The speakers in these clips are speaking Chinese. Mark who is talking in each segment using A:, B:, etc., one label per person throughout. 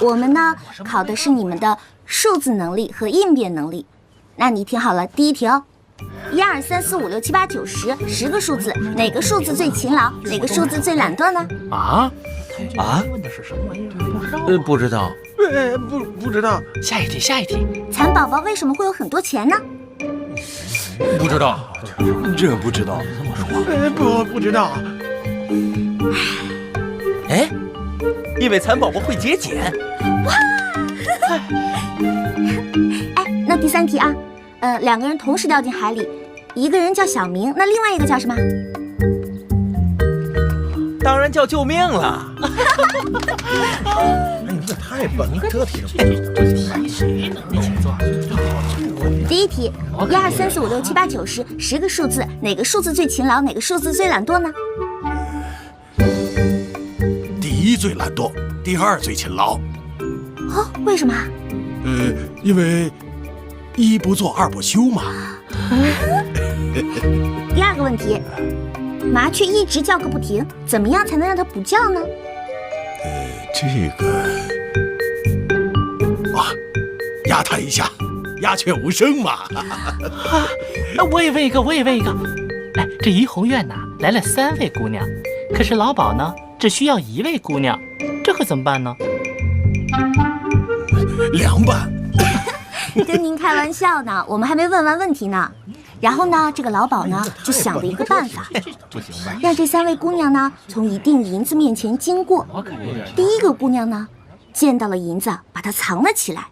A: 我们呢考的是你们的数字能力和应变能力。那你听好了，第一题哦，1、2、3、4、5、6、7、8、9、10，10个数字，哪个数字最勤劳？哪个数字最懒惰呢？
B: 不知道。
C: 不知道。
D: 下一题。
A: 蚕宝宝为什么会有很多钱呢？
B: 不知道。
C: 这不知道。不知道。
B: 哎，因为蚕宝宝会节俭。
A: 哇！哎，那第3题啊，2个人同时掉进海里，一个人叫小明，那另外一个叫什么？
B: 当然叫救命了。
C: 哎，你这太笨了，这题
A: 第一题，1、2、3、4、5、6、7、8、9、10，10个数字，哪个数字最勤劳？哪个数字最懒惰呢？
C: 第一最懒惰，第二最勤劳。
A: 哦，为什么？
C: 因为一不做二不休嘛。
A: 第2个问题，麻雀一直叫个不停，怎么样才能让它不叫呢？
C: 这个压它一下，鸦雀无声嘛。
D: 我也问一个。哎，这怡红院呐来了3位姑娘，可是老鸨呢只需要1位姑娘，这可怎么办呢？
C: 凉拌。
A: 跟您开玩笑呢，我们还没问完问题呢。然后呢，这个老鸨呢就想了一个办法，让这3位姑娘呢从一锭银子面前经过。第1个姑娘呢见到了银子，把它藏了起来，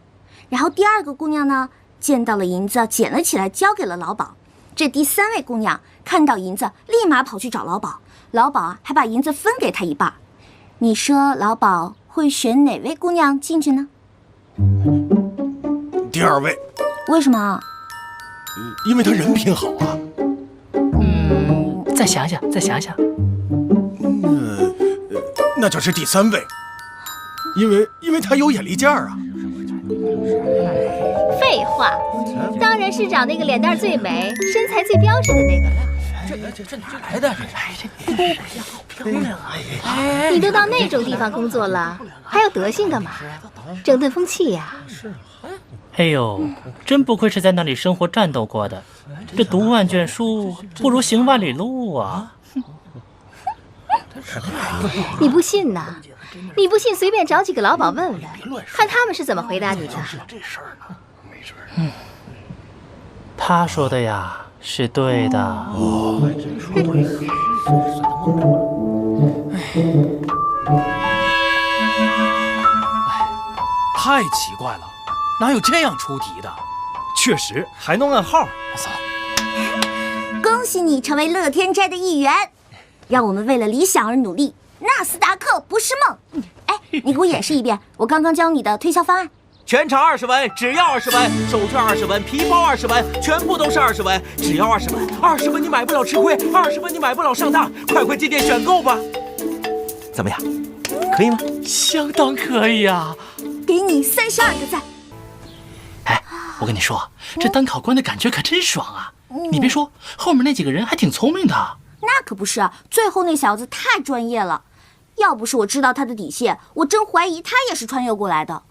A: 然后第2个姑娘呢见到了银子，捡了起来，交给了老鸨。这第3位姑娘看到银子，立马跑去找老鸨，老鸨还把银子分给她一半。你说老鸨会选哪位姑娘进去呢？
C: 第2位。
A: 为什么？
C: 因为他人品好啊。
D: 再想想。
C: 那就是第3位，因为他有眼力劲儿啊。
E: 废话，当然是找那个脸蛋最美、身材最标致的那个了。
B: 这哪来的？好漂亮啊！
E: 你都到那种地方工作了，还有德行干嘛？整顿风气呀。
D: 哎呦，真不愧是在那里生活战斗过的，这读万卷书不如行万里路啊！
E: 你不信呐？你不信，随便找几个老鸨问问，看他们是怎么回答你的。
D: 他说的呀是对的。
B: 太奇怪了，哪有这样出题的？确实还能按号。
A: 恭喜你成为乐天斋的一员，让我们为了理想而努力。纳斯达克不是梦。哎，你给我演示一遍我刚刚教你的推销方案。
B: 全场20文，只要20文，手绢20文，皮包20文，全部都是20文，只要20文，20文你买不了吃亏，20文你买不了上当，快进店选购吧。怎么样，可以吗？
D: 相当可以啊！
A: 给你32个赞。
D: 哎，我跟你说，这当考官的感觉可真爽啊！你别说，后面那几个人还挺聪明的。
A: 那可不是，最后那小子太专业了，要不是我知道他的底细，我真怀疑他也是穿越过来的。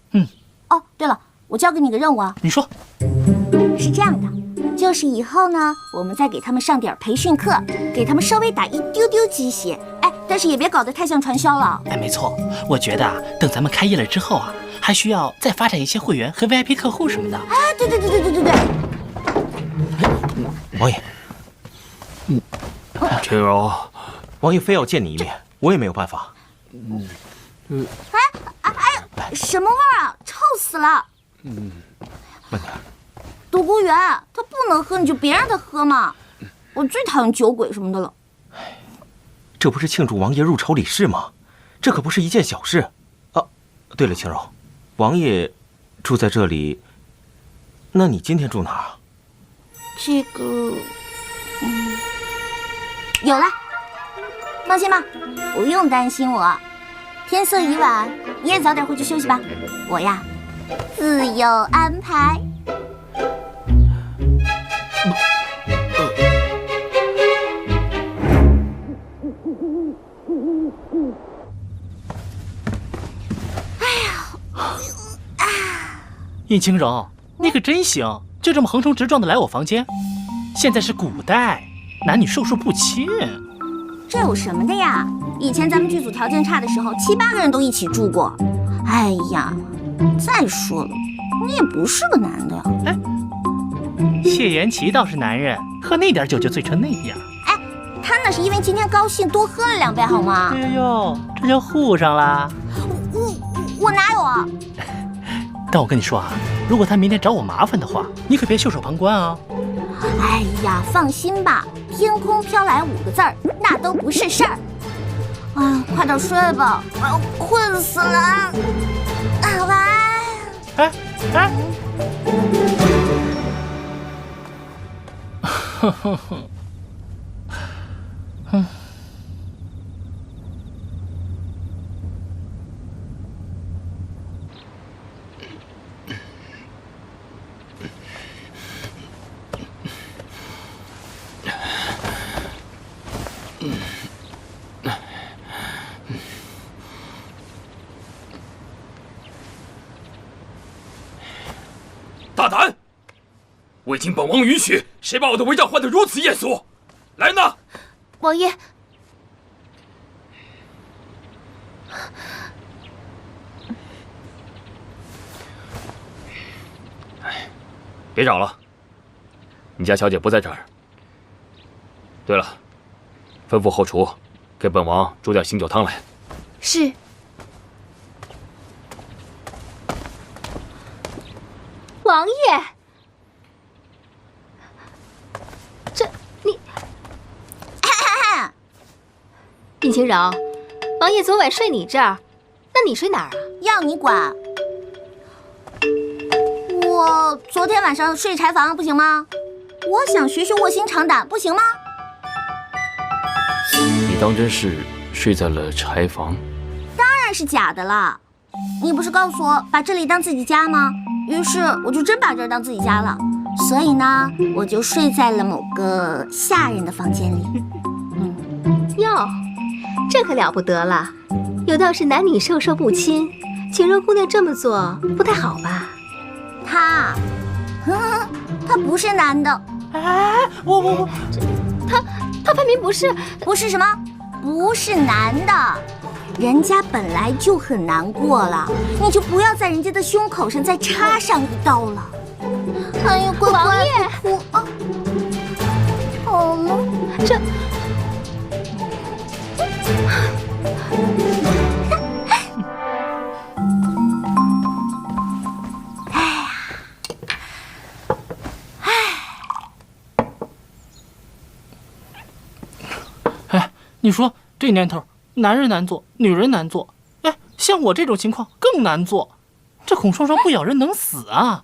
A: 哦，对了，我交给你个任务啊。
D: 你说。
A: 是这样的，就是以后呢，我们再给他们上点培训课，给他们稍微打一丢丢鸡血。哎，但是也别搞得太像传销了。
D: 哎，没错，我觉得等咱们开业了之后啊，还需要再发展一些会员和 VIP 客户什么的。
A: 哎，对。
B: 王爷，
C: 天柔，
B: 王爷非要见你一面，我也没有办法。
A: 哎，什么味儿啊？臭死了！
B: 慢点。
A: 独孤园，他不能喝，你就别让他喝嘛。我最讨厌酒鬼什么的了。
B: 这不是庆祝王爷入朝理事吗？这可不是一件小事。啊，对了，青柔，王爷住在这里，那你今天住哪儿啊？
A: 这个，有了，放心吧，不用担心我。天色已晚，你也早点回去休息吧。我呀，自有安排。
D: 尹清柔，你可真行，就这么横冲直撞的来我房间。现在是古代，男女授受不亲。
A: 这有什么的呀？以前咱们剧组条件差的时候，7、8个人都一起住过。哎呀，再说了，你也不是个男的呀。
D: 哎，谢元琪倒是男人，喝那点酒就醉成那样。
A: 哎，他那是因为今天高兴多喝了2杯，好吗？
D: 哎呦，这就护上了。
A: 我哪有啊？
D: 但我跟你说啊，如果他明天找我麻烦的话，你可别袖手旁观啊。
A: 哎呀，放心吧，天空飘来5个字儿，那都不是事儿。哎，快点睡吧，我要困死了。晚安。
D: 哎哎，哼哼哼，哼。
F: 大胆！未经本王允许，谁把我的违章换得如此艳俗？来人呐！
E: 王爷，
F: 别嚷了，你家小姐不在这儿。对了，吩咐后厨给本王煮点醒酒汤来。
E: 是。王爷，这你，尹清柔，王爷昨晚睡你这儿，那你睡哪儿啊？
A: 要你管。我昨天晚上睡柴房不行吗？我想学学卧薪尝胆，不行吗？
F: 你当真是睡在了柴房？
A: 当然是假的啦！你不是告诉我把这里当自己家吗？于是我就真把这儿当自己家了，所以呢，我就睡在了某个下人的房间里。
E: 哟，这可了不得了，有道是男女授受不亲，景柔姑娘这么做不太好吧？
A: 他不是男的。
D: 哎，我，
E: 他分明不是
A: 什么？不是男的。人家本来就很难过了，你就不要在人家的胸口上再插上一刀了。哎呦，乖乖，
E: 王爷，
A: 哭啊！好了，
E: 这。
D: 哎，你说这年头，男人难做，女人难做，哎，像我这种情况更难做。这孔双双不咬人能死啊！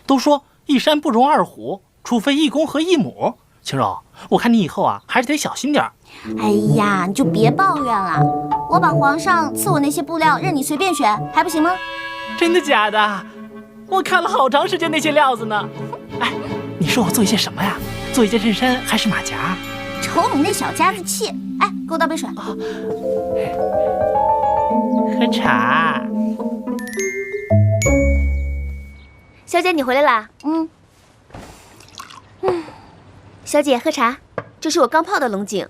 D: 都说一山不容二虎，除非一公和一母。青柔，我看你以后啊，还是得小心点儿。
A: 哎呀，你就别抱怨了。我把皇上赐我那些布料，任你随便选，还不行吗？
D: 真的假的？我看了好长时间那些料子呢。哎，你说我做一些什么呀？做一件衬衫还是马甲？
A: 瞅你那小家子气！哎，给我倒杯水。
D: 喝茶。
E: 小姐，你回来啦？小姐，喝茶，这是我刚泡的龙井。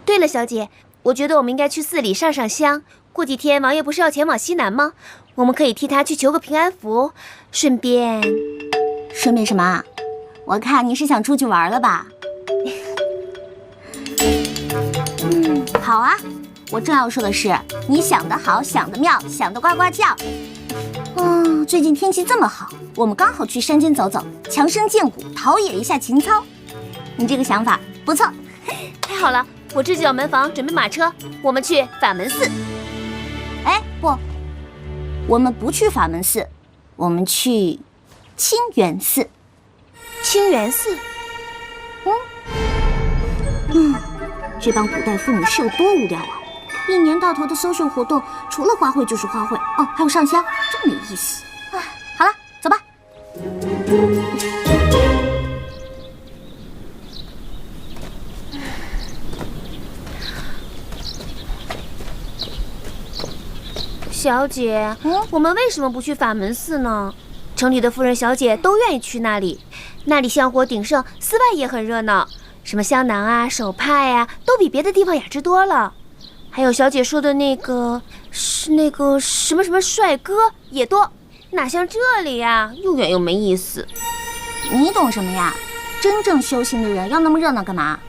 E: 对了，小姐，我觉得我们应该去寺里上上香。过几天王爷不是要前往西南吗？我们可以替他去求个平安符，顺便
A: 什么啊？我看你是想出去玩了吧？好啊，我正要说的是，你想得好，想得妙，想得呱呱叫。最近天气这么好，我们刚好去山间走走，强身健骨，陶冶一下情操。你这个想法不错。
E: 太好了，我这就要门房准备马车，我们去法门寺。
A: 哎，不，我们不去法门寺，我们去清源寺。
E: 清源寺？
A: 这帮古代妇女是有多无聊啊！一年到头的social活动，除了花卉就是花卉，哦，还有上香，真没意思。哎，好了，走吧。
E: 小姐，我们为什么不去法门寺呢？城里的夫人小姐都愿意去那里，那里香火鼎盛，寺外也很热闹，什么香囊啊、手帕呀，都比别的地方雅致多了。还有小姐说的那个什么帅哥也多，哪像这里呀，又远又没意思。
A: 你懂什么呀？真正修行的人要那么热闹干嘛？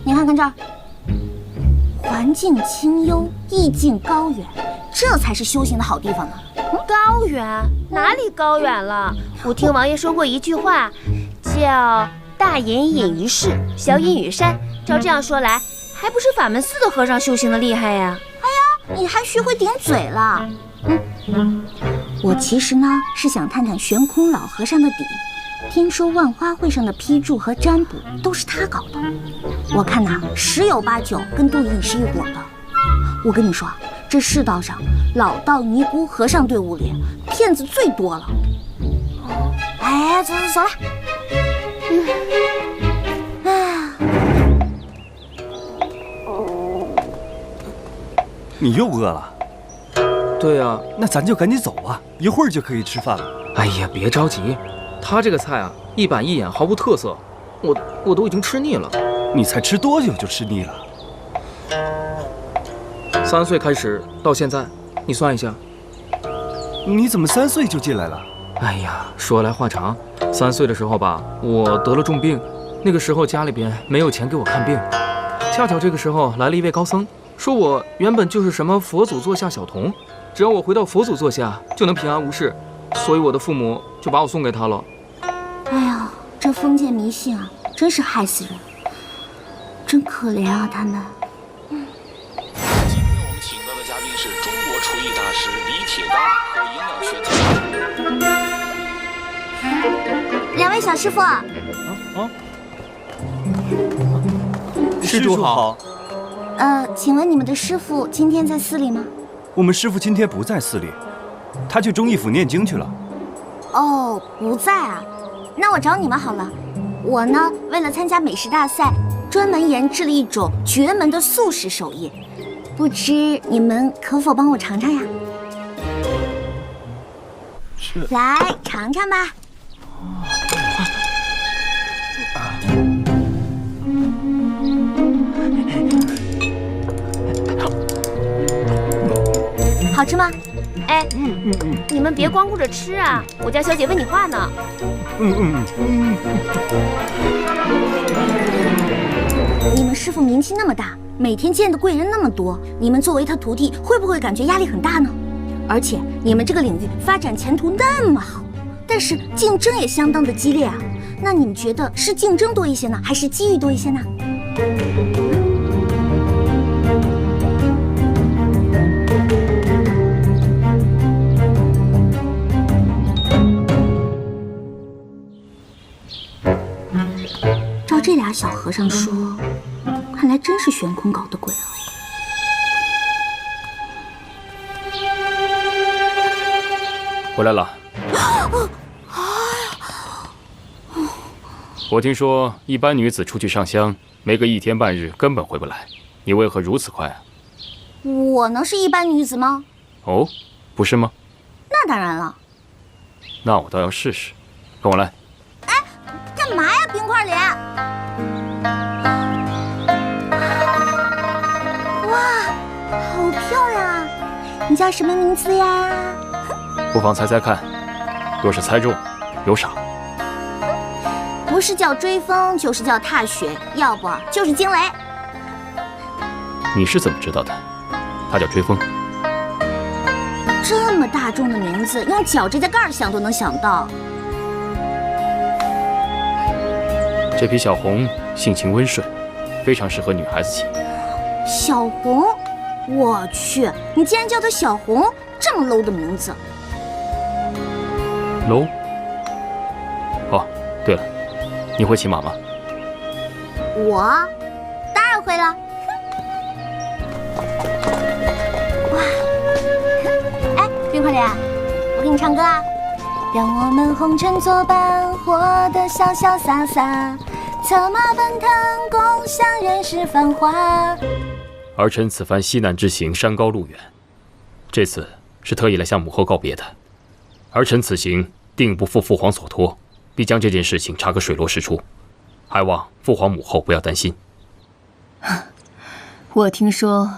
A: 你看看这儿，环境清幽，意境高远，这才是修行的好地方呢。
E: 高远？哪里高远了？我听王爷说过一句话，叫大隐隐于市，小隐于山。照这样说来，还不是法门寺的和尚修行的厉害呀？
A: 哎呀，你还学会顶嘴了。我其实呢是想探探悬空老和尚的底。听说万花会上的批注和占卜都是他搞的，我看呐，10有8九跟杜隐是一伙的。我跟你说，这世道上老道尼姑和尚队伍里骗子最多了。哎，走了。
G: 你又饿了？
H: 对呀，
G: 那咱就赶紧走吧，一会儿就可以吃饭了。
H: 哎呀，别着急，他这个菜啊，一板一眼，毫无特色，我都已经吃腻了。
G: 你才吃多久就吃腻了
H: ？3岁开始到现在，你算一下。
G: 你怎么3岁就进来了？
H: 哎呀，说来话长。3岁的时候吧，我得了重病，那个时候家里边没有钱给我看病，恰巧这个时候来了一位高僧，说我原本就是什么佛祖座下小童，只要我回到佛祖座下就能平安无事，所以我的父母就把我送给他了。
A: 哎呀，这封建迷信啊，真是害死人，真可怜啊他们。
I: 今天我们请到的嘉宾是中国厨艺大师李铁刚和营养学家。
A: 2位小师傅，
G: 施主好。
A: 请问你们的师傅今天在寺里吗？
G: 我们师傅今天不在寺里，他去忠义府念经去了。
A: 哦，不在啊，那我找你们好了。我呢，为了参加美食大赛，专门研制了一种绝门的素食手艺，不知你们可否帮我尝尝呀？来尝尝吧。好吃吗？
E: 哎，你们别光顾着吃啊！我家小姐问你话呢。
A: 你们师傅名气那么大，每天见的贵人那么多，你们作为他徒弟，会不会感觉压力很大呢？而且你们这个领域发展前途那么好，但是竞争也相当的激烈啊。那你们觉得是竞争多一些呢，还是机遇多一些呢？照这俩小和尚说，看来真是悬空搞的鬼啊！
F: 回来了。我听说一般女子出去上香，没个1天半日根本回不来，你为何如此快啊？
A: 我能是一般女子吗？
F: 哦，不是吗？
A: 那当然了。
F: 那我倒要试试，跟我来。
A: 哎，干嘛呀，冰块脸？哇，好漂亮啊！你叫什么名字呀？
F: 不妨猜猜看，若是猜中，有赏。
A: 不是叫追风，就是叫踏雪，要不就是惊雷。
F: 你是怎么知道的？他叫追风。
A: 这么大众的名字，用脚指甲盖想都能想到。
F: 这匹小红性情温顺，非常适合女孩子骑。
A: 小红，我去，你竟然叫她小红，这么 low 的名字。
F: low？哦，对了，你会骑马吗？
A: 我当然会了。哇，哎，冰块脸，我给你唱歌啊。让我们红尘作伴，活得潇潇洒洒，策马奔腾，共享人世繁华。
F: 儿臣此番西南之行山高路远，这次是特意来向母后告别的。儿臣此行定不负父皇所托，必将这件事情查个水落石出，还望父皇母后不要担心。
J: 我听说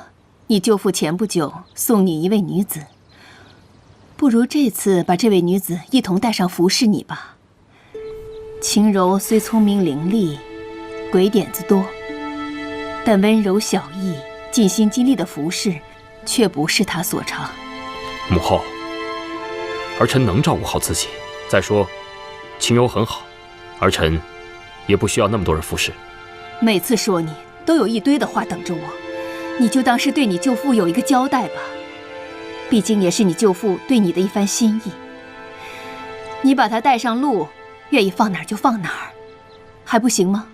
J: 你舅父前不久送你一位女子，不如这次把这位女子一同带上服侍你吧。晴柔虽聪明伶俐，鬼点子多，但温柔小意、尽心尽力的服侍，却不是她所长。
F: 母后，儿臣能照顾好自己。再说，晴柔很好，儿臣也不需要那么多人服侍。
J: 每次说你，都有一堆的话等着我，你就当是对你舅父有一个交代吧。毕竟也是你舅父对你的一番心意。你把他带上路，愿意放哪儿就放哪儿，还不行吗？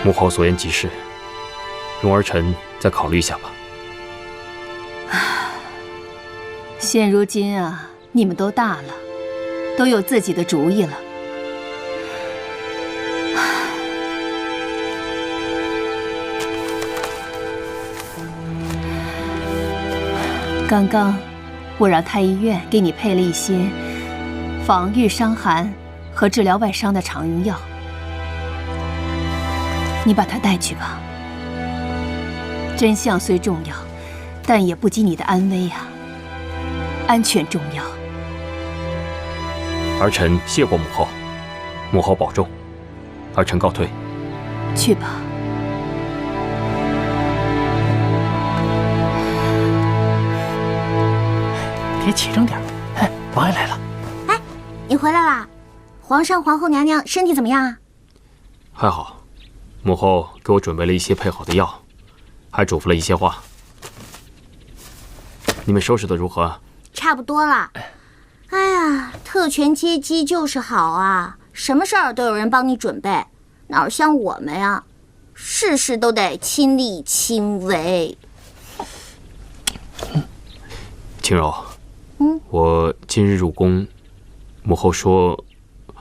F: 母后所言极是，容儿臣再考虑一下吧。
J: 现如今啊，你们都大了，都有自己的主意了。刚刚我让太医院给你配了一些防御伤寒和治疗外伤的常用药，你把它带去吧。真相虽重要，但也不及你的安危啊。安全重要。
F: 儿臣谢过母后，母后保重，儿臣告退。
J: 去吧。
D: 别起争点。哎，王爷来了。
A: 哎，你回来啦？皇上、皇后娘娘身体怎么样啊？
F: 还好，母后给我准备了一些配好的药，还嘱咐了一些话。你们收拾的如何？
A: 差不多了。哎呀，特权阶级就是好啊，什么事儿都有人帮你准备，哪像我们呀，事事都得亲力亲为。
F: 晴柔，我今日入宫，母后说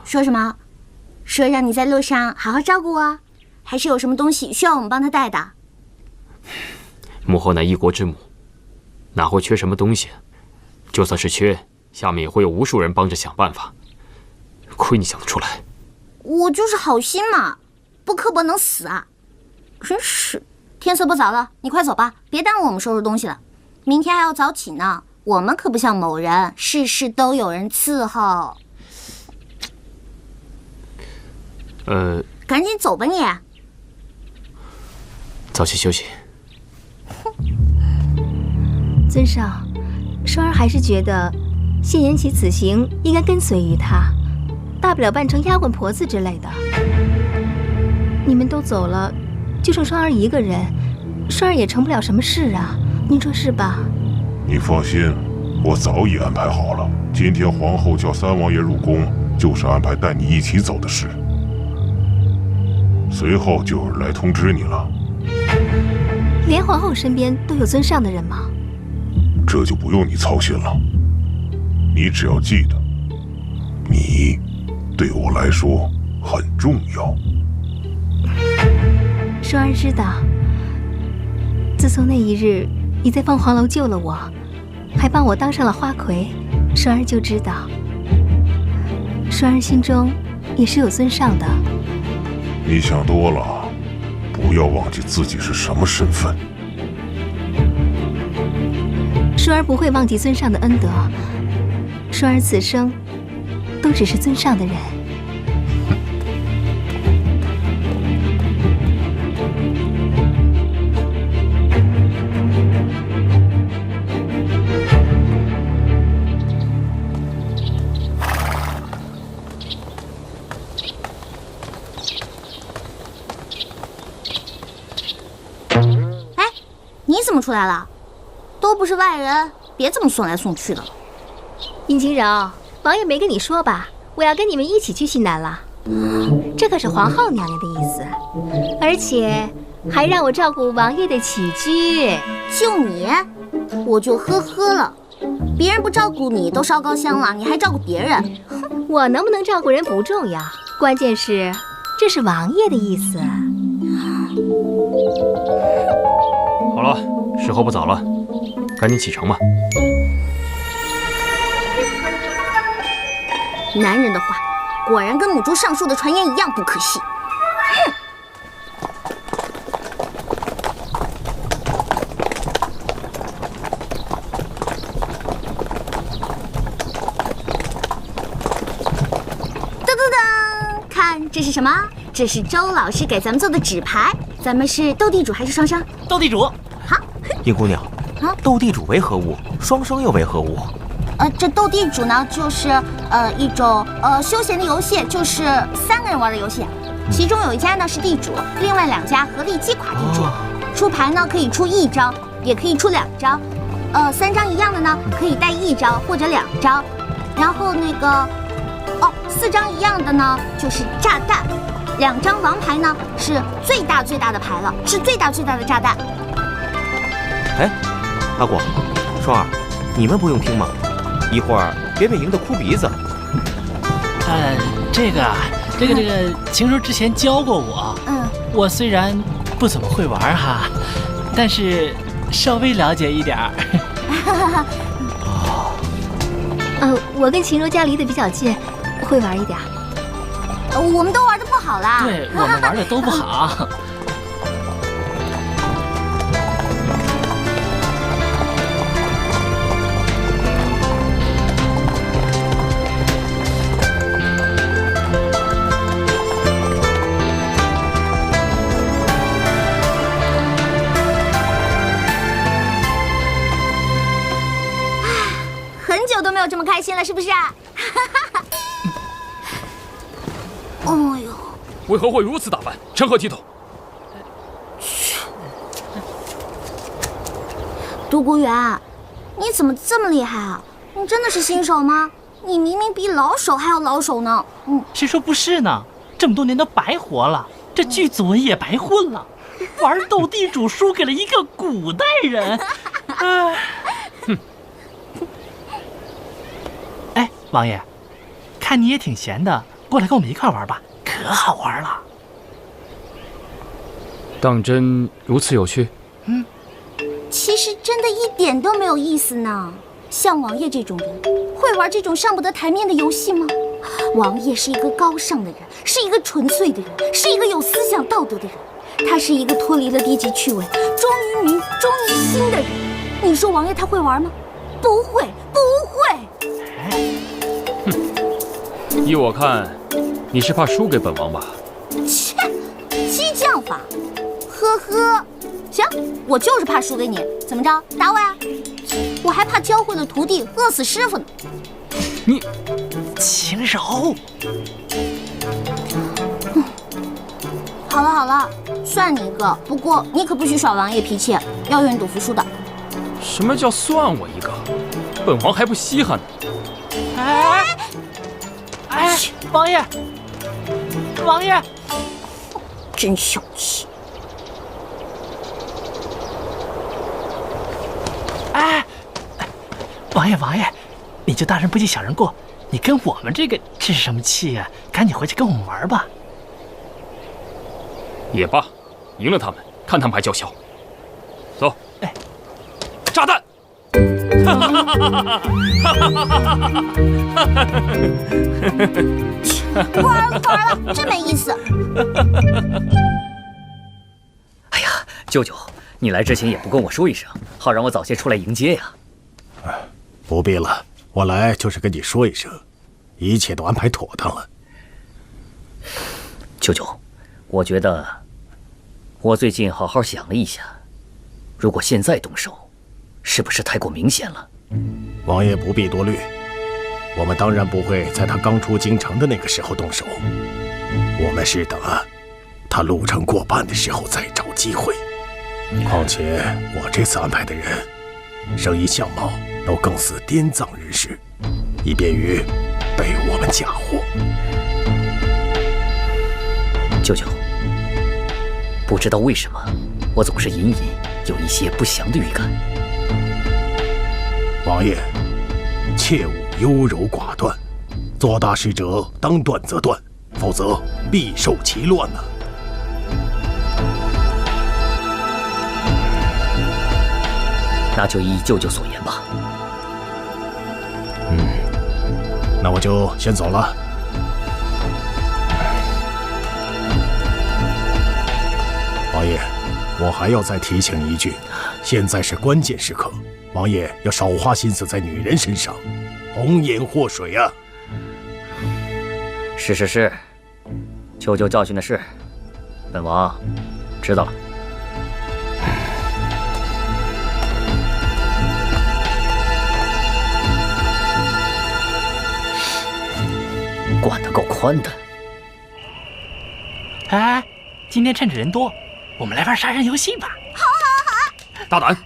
A: 什么？说让你在路上好好照顾我，还是有什么东西需要我们帮她带的？
F: 母后乃一国之母，哪会缺什么东西？就算是缺，下面也会有无数人帮着想办法。亏你想得出来。
A: 我就是好心嘛，不刻薄能死啊！真是，天色不早了，你快走吧，别耽误我们收拾东西了。明天还要早起呢，我们可不像某人，事事都有人伺候。赶紧走吧你。
F: 早些休息。
E: 尊上，双儿还是觉得谢延禧此行应该跟随于他，大不了扮成丫鬟婆子之类的。你们都走了，就剩双儿一个人，双儿也成不了什么事啊，您说是吧？
K: 你放心，我早已安排好了。今天皇后叫三王爷入宫，就是安排带你一起走的事。随后就有人来通知你了。
E: 连皇后身边都有尊上的人吗？
K: 这就不用你操心了。你只要记得，你对我来说很重要。
E: 双儿知道，自从那一日你在凤凰楼救了我，还帮我当上了花魁，双儿就知道，双儿心中也是有尊上的。
K: 你想多了，不要忘记自己是什么身份。
E: 双儿不会忘记尊上的恩德，双儿此生都只是尊上的人。
A: 哎，你怎么出来了？都不是外人，别这么送来送去的。
E: 殷晴柔，王爷没跟你说吧？我要跟你们一起去西南了。这可是皇后娘娘的意思，而且还让我照顾王爷的起居。
A: 就你，我就呵呵了。别人不照顾你都烧高香了，你还照顾别人？
E: 我能不能照顾人不重要，关键是这是王爷的意思。
F: 好了，时候不早了，赶紧启程吧。
A: 男人的话，果然跟母猪上树的传言一样不可信。这是什么？这是周老师给咱们做的纸牌。咱们是斗地主还是双生？
D: 斗地主。
A: 好。
B: 叶姑娘，斗地主为何物？双生又为何物？
A: 这斗地主呢，就是一种休闲的游戏，就是3个人玩的游戏。其中有一家呢是地主，另外2家合力击垮地主。出牌呢可以出1张，也可以出2张。3张一样的呢可以带1张或者2张。然后那个4张一样的呢，就是炸弹；2张王牌呢，是最大的牌了，是最大的炸弹。
B: 哎，阿果、双儿，你们不用听吗？一会儿别被赢得哭鼻子。
D: 这个，晴柔之前教过我。我虽然不怎么会玩哈，但是稍微了解一点儿。
E: 我跟晴柔家离得比较近。会玩一点，
A: 我们都玩得不好啦。
D: 对，我们玩的都不好。
A: 很久都没有这么开心了，是不是？哦呦！
F: 为何会如此打扮？成何体统？
A: 独孤远，你怎么这么厉害啊？你真的是新手吗？你明明比老手还要老手呢。
D: 谁说不是呢？这么多年都白活了，这剧组文也白混了，玩斗地主输给了一个古代人。哎，王爷，看你也挺闲的。过来跟我们一块玩吧，可好玩了。
F: 当真如此有趣？
A: 其实真的一点都没有意思呢。像王爷这种人，会玩这种上不得台面的游戏吗？王爷是一个高尚的人，是一个纯粹的人，是一个有思想道德的人。他是一个脱离了低级趣味，忠于民、忠于心的人。你说王爷他会玩吗？不会，不会。
F: 依我看，你是怕输给本王吧？
A: 切，激将法，呵呵。行，我就是怕输给你，怎么着，打我呀？我还怕教会了徒弟饿死师傅呢。
F: 你，
D: 禽柔。
A: 好了好了，算你一个，不过你可不许耍王爷脾气，要愿赌服输的。
F: 什么叫算我一个？本王还不稀罕呢。
D: 哎，王爷，王爷，
A: 真小气！
D: 哎，王爷，你就大人不计小人过，你跟我们这是什么气呀？赶紧回去跟我们玩吧。
F: 也罢，赢了他们，看他们还叫嚣。走，
D: 哎，
F: 炸弹！
A: 不玩了，真没意思。
L: 哎呀，舅舅，你来之前也不跟我说一声，好让我早些出来迎接呀。
C: 不必了，我来就是跟你说一声，一切都安排妥当了。
L: 舅舅，我觉得我最近好好想了一下，如果现在动手，是不是太过明显了？
C: 王爷不必多虑，我们当然不会在他刚出京城的那个时候动手，我们是等他路程过半的时候再找机会。况且我这次安排的人，声音相貌都更似滇藏人士，以便于被我们嫁祸。
L: 舅舅，不知道为什么，我总是隐隐有一些不祥的预感。
C: 王爷，切勿优柔寡断，做大事者当断则断，否则必受其乱呐。
L: 那就依舅舅所言吧。
C: 那我就先走了。王爷，我还要再提醒你一句，现在是关键时刻，王爷要少花心思在女人身上，红颜祸水啊！
L: 是，舅舅教训的是，本王知道了。管得够宽的。
D: 哎，今天趁着人多，我们来玩杀人游戏吧。
E: 好。
F: 大胆！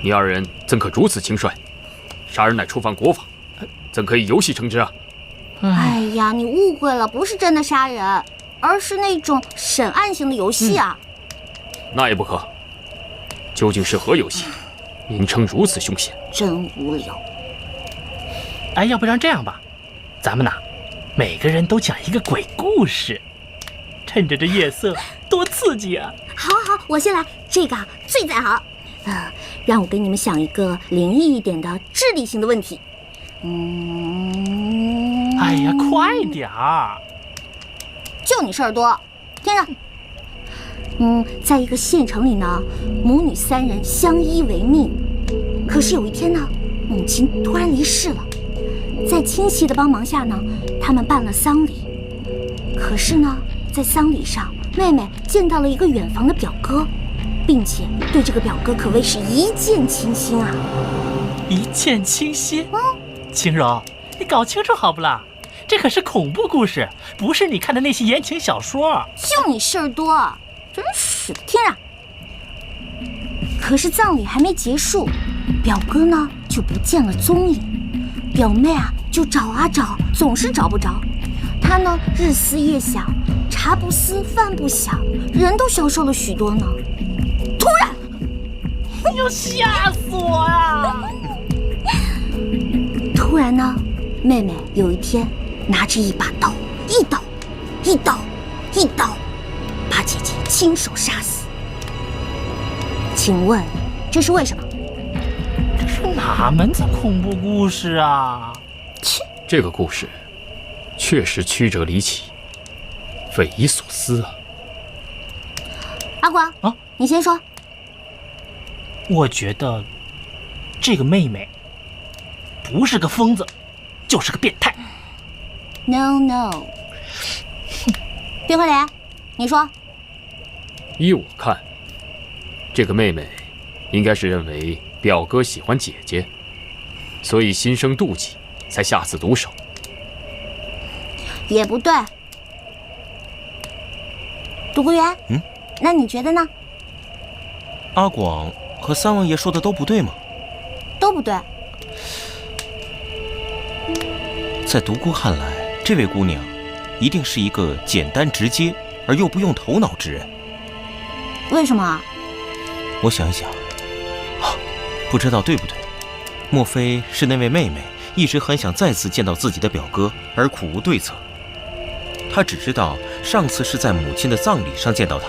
F: 你二人怎可如此轻率？杀人乃触犯国法，怎可以游戏成之啊？
A: 哎呀，你误会了，不是真的杀人，而是那种审案型的游戏啊。
F: 那也不可。究竟是何游戏？名称如此凶险，
A: 真无聊。
D: 哎，要不然这样吧，咱们每个人都讲一个鬼故事，趁着这夜色，多刺激啊！
A: 好，我先来，这个最在行。让我给你们想一个灵异一点的智力型的问题。
D: 哎呀，快点儿！
A: 就你事儿多，听着。在一个县城里呢，母女3人相依为命。可是有一天呢，母亲突然离世了。在亲戚的帮忙下呢，他们办了丧礼。可是呢，在丧礼上，妹妹见到了一个远房的表哥，并且对这个表哥可谓是一见倾心啊！
D: 一见倾心？晴柔，你搞清楚好不啦？这可是恐怖故事，不是你看的那些言情小说。
A: 就你事儿多，真是的！听着。可是葬礼还没结束，表哥呢就不见了踪影。表妹就找啊找，总是找不着。她呢日思夜想，茶不思饭不想，人都消瘦了许多呢。突然，
D: 哎呦，吓死我呀！
A: 突然呢，妹妹有一天拿着一把刀，一刀，把姐姐亲手杀死。请问这是为什么？
D: 这是哪门子恐怖故事啊？
F: 这个故事确实曲折离奇，匪夷所思啊！
A: 阿广你先说。
D: 我觉得这个妹妹不是个疯子，就是个变态。
A: No， 冰块莲，你说。
F: 依我看，这个妹妹应该是认为表哥喜欢姐姐，所以心生妒忌，才下此毒手。
A: 也不对。独孤园，那你觉得呢？
B: 阿广和三王爷说的都不对吗？
A: 都不对。
B: 在独孤看来，这位姑娘一定是一个简单直接而又不用头脑之人。
A: 为什么？
B: 我想一想，不知道对不对？莫非是那位妹妹一直很想再次见到自己的表哥，而苦无对策？她只知道上次是在母亲的葬礼上见到他，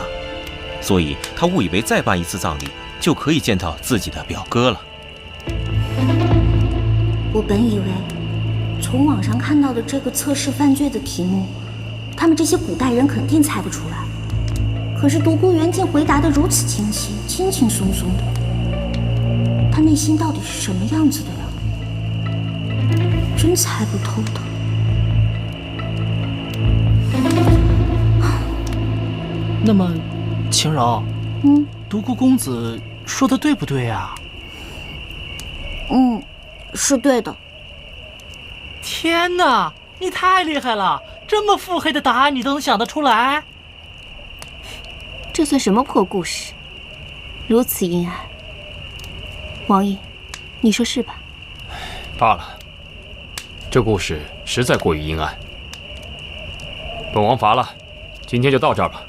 B: 所以她误以为再办一次葬礼就可以见到自己的表哥了。
A: 我本以为从网上看到的这个测试犯罪的题目，他们这些古代人肯定猜不出来。可是独孤园竟回答得如此清晰，轻轻松松的。他内心到底是什么样子的呀？真猜不透的。
D: 那么，晴柔，独孤公子说的对不对啊？
A: 是对的。
D: 天哪，你太厉害了！这么腹黑的答案你都能想得出来？
J: 这算什么破故事？如此阴暗。王爷，你说是吧？
F: 罢了，这故事实在过于阴暗。本王乏了，今天就到这儿吧。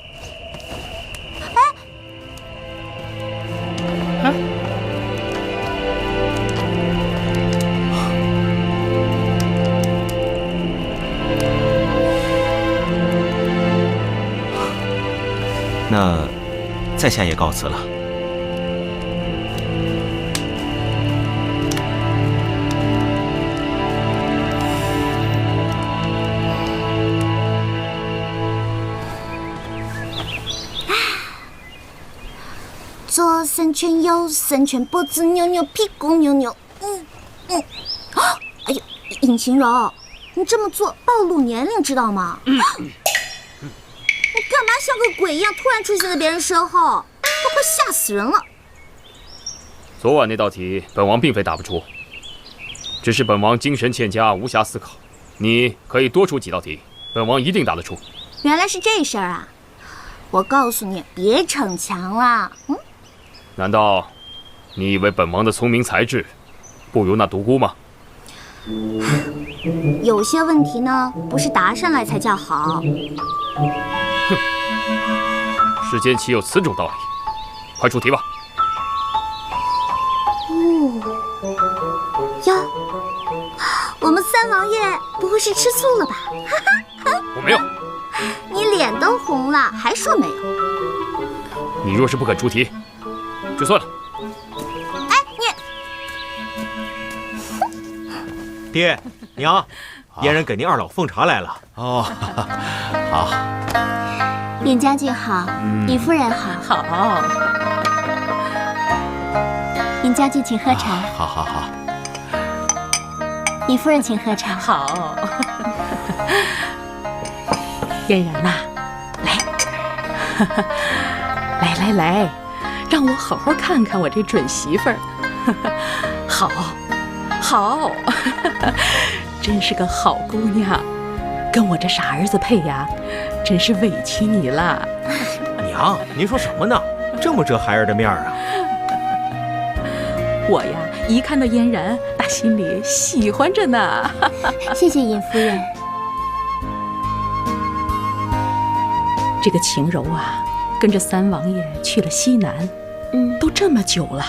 B: 那在下也告辞了。
A: 左3圈右3圈，脖子扭扭，屁股扭扭。哎呦，尹晴柔，你这么做暴露年龄，知道吗？你干嘛像个鬼一样突然出现在别人身后？都快吓死人了！
F: 昨晚那道题，本王并非答不出，只是本王精神欠佳，无暇思考。你可以多出几道题，本王一定答得出。
A: 原来是这事儿啊！我告诉你，别逞强了。
F: 难道你以为本王的聪明才智不如那独孤吗？
A: 有些问题呢，不是答上来才叫好。
F: 哼，世间岂有此种道理？快出题吧。
A: 哟，我们三王爷不会是吃醋了吧？
F: 我没有。
A: 你脸都红了，还说没有？
F: 你若是不肯出题，就算了。
A: 哎，
B: 你爹娘，阉人给您二老奉茶来了。
C: 哦，好。
A: 尹将军好，尹夫人好。
J: 好。
A: 尹将军请喝茶。
C: 好。
A: 尹夫人请喝茶。
J: 好。嫣然呐，来，让我好好看看我这准媳妇儿。好，真是个好姑娘，跟我这傻儿子配呀，真是委屈你了。
B: 娘，您说什么呢？这么遮孩儿的面啊！
J: 我呀，一看到嫣然，打心里喜欢着呢。
A: 谢谢尹夫人。
J: 这个晴柔啊，跟着三王爷去了西南，都这么久了，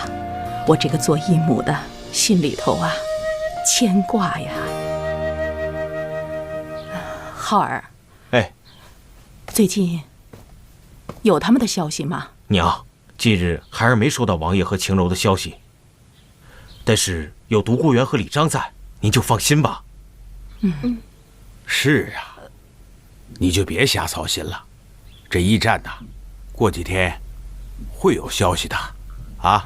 J: 我这个做义母的心里头啊，牵挂呀。浩儿，
B: 哎，
J: 最近有他们的消息吗？
B: 娘，近日孩儿没收到王爷和晴柔的消息，但是有独孤园和李章在，您就放心吧。
C: 是啊，你就别瞎操心了。这驿站呐，过几天会有消息的，啊！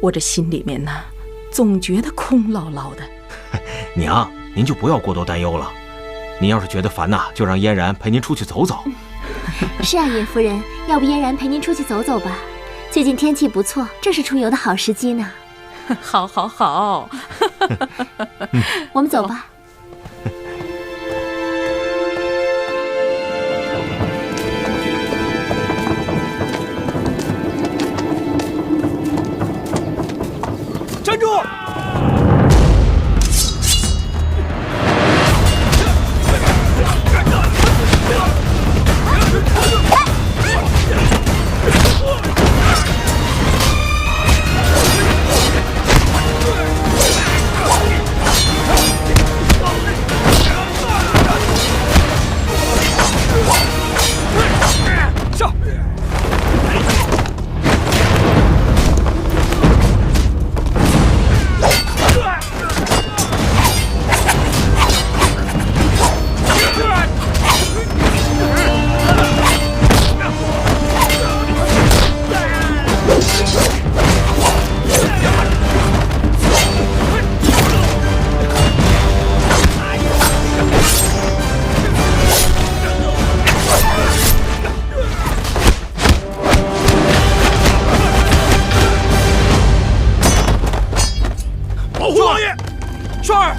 J: 我这心里面呢，总觉得空落落的。
B: 娘，您就不要过多担忧了。您要是觉得烦呐，就让嫣然陪您出去走走。
A: 是啊，尹夫人，要不嫣然陪您出去走走吧？最近天气不错，正是出游的好时机呢。
J: 好，
A: 我们走吧。
B: 站住！上！保护王爷！双儿！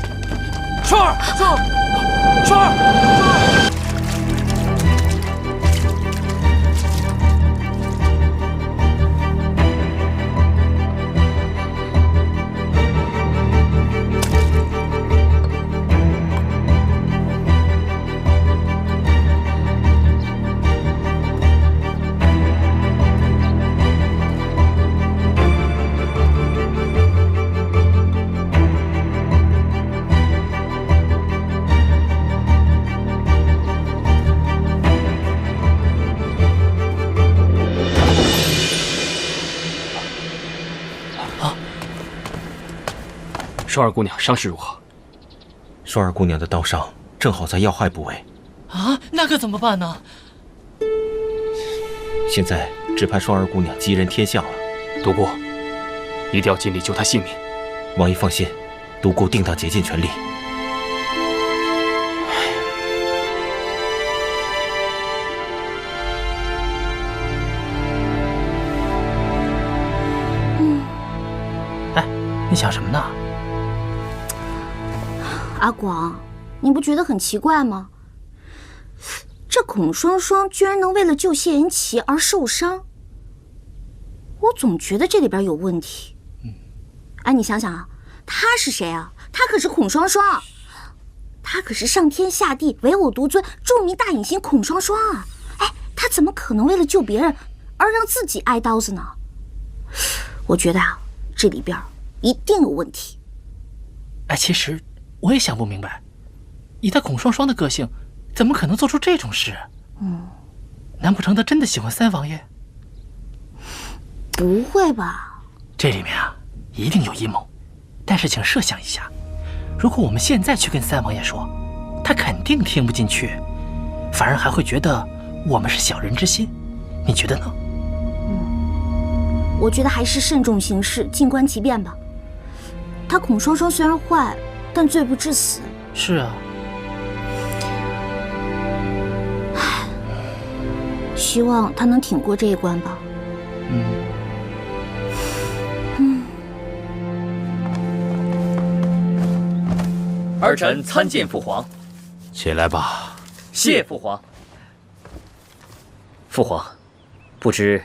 F: 双儿姑娘伤势如何？
B: 双儿姑娘的刀伤正好在要害部位。
D: 啊，那可怎么办呢？
B: 现在只盼双儿姑娘吉人天相了。
F: 独孤，一定要尽力救她性命。
B: 王爷放心，独孤定当竭尽全力。
D: 哎，你想什么呢？
A: 阿广，你不觉得很奇怪吗？这孔双双居然能为了救谢言齐而受伤，我总觉得这里边有问题。哎，你想想啊，他是谁啊？他可是孔双双，他可是上天下地唯我独尊著名大影星孔双双啊！哎，他怎么可能为了救别人而让自己挨刀子呢？我觉得啊，这里边一定有问题。
D: 哎，其实我也想不明白，以他孔双双的个性，怎么可能做出这种事？难不成他真的喜欢三王爷？
A: 不会吧？
D: 这里面啊，一定有阴谋。但是请设想一下，如果我们现在去跟三王爷说，他肯定听不进去，反而还会觉得我们是小人之心。你觉得呢？
A: 我觉得还是慎重行事，静观其变吧。他孔双双虽然坏，但罪不至死。
D: 是啊。
A: 希望他能挺过这一关吧。
L: 儿臣参见父皇。
C: 起来吧。
L: 谢父皇。父皇，不知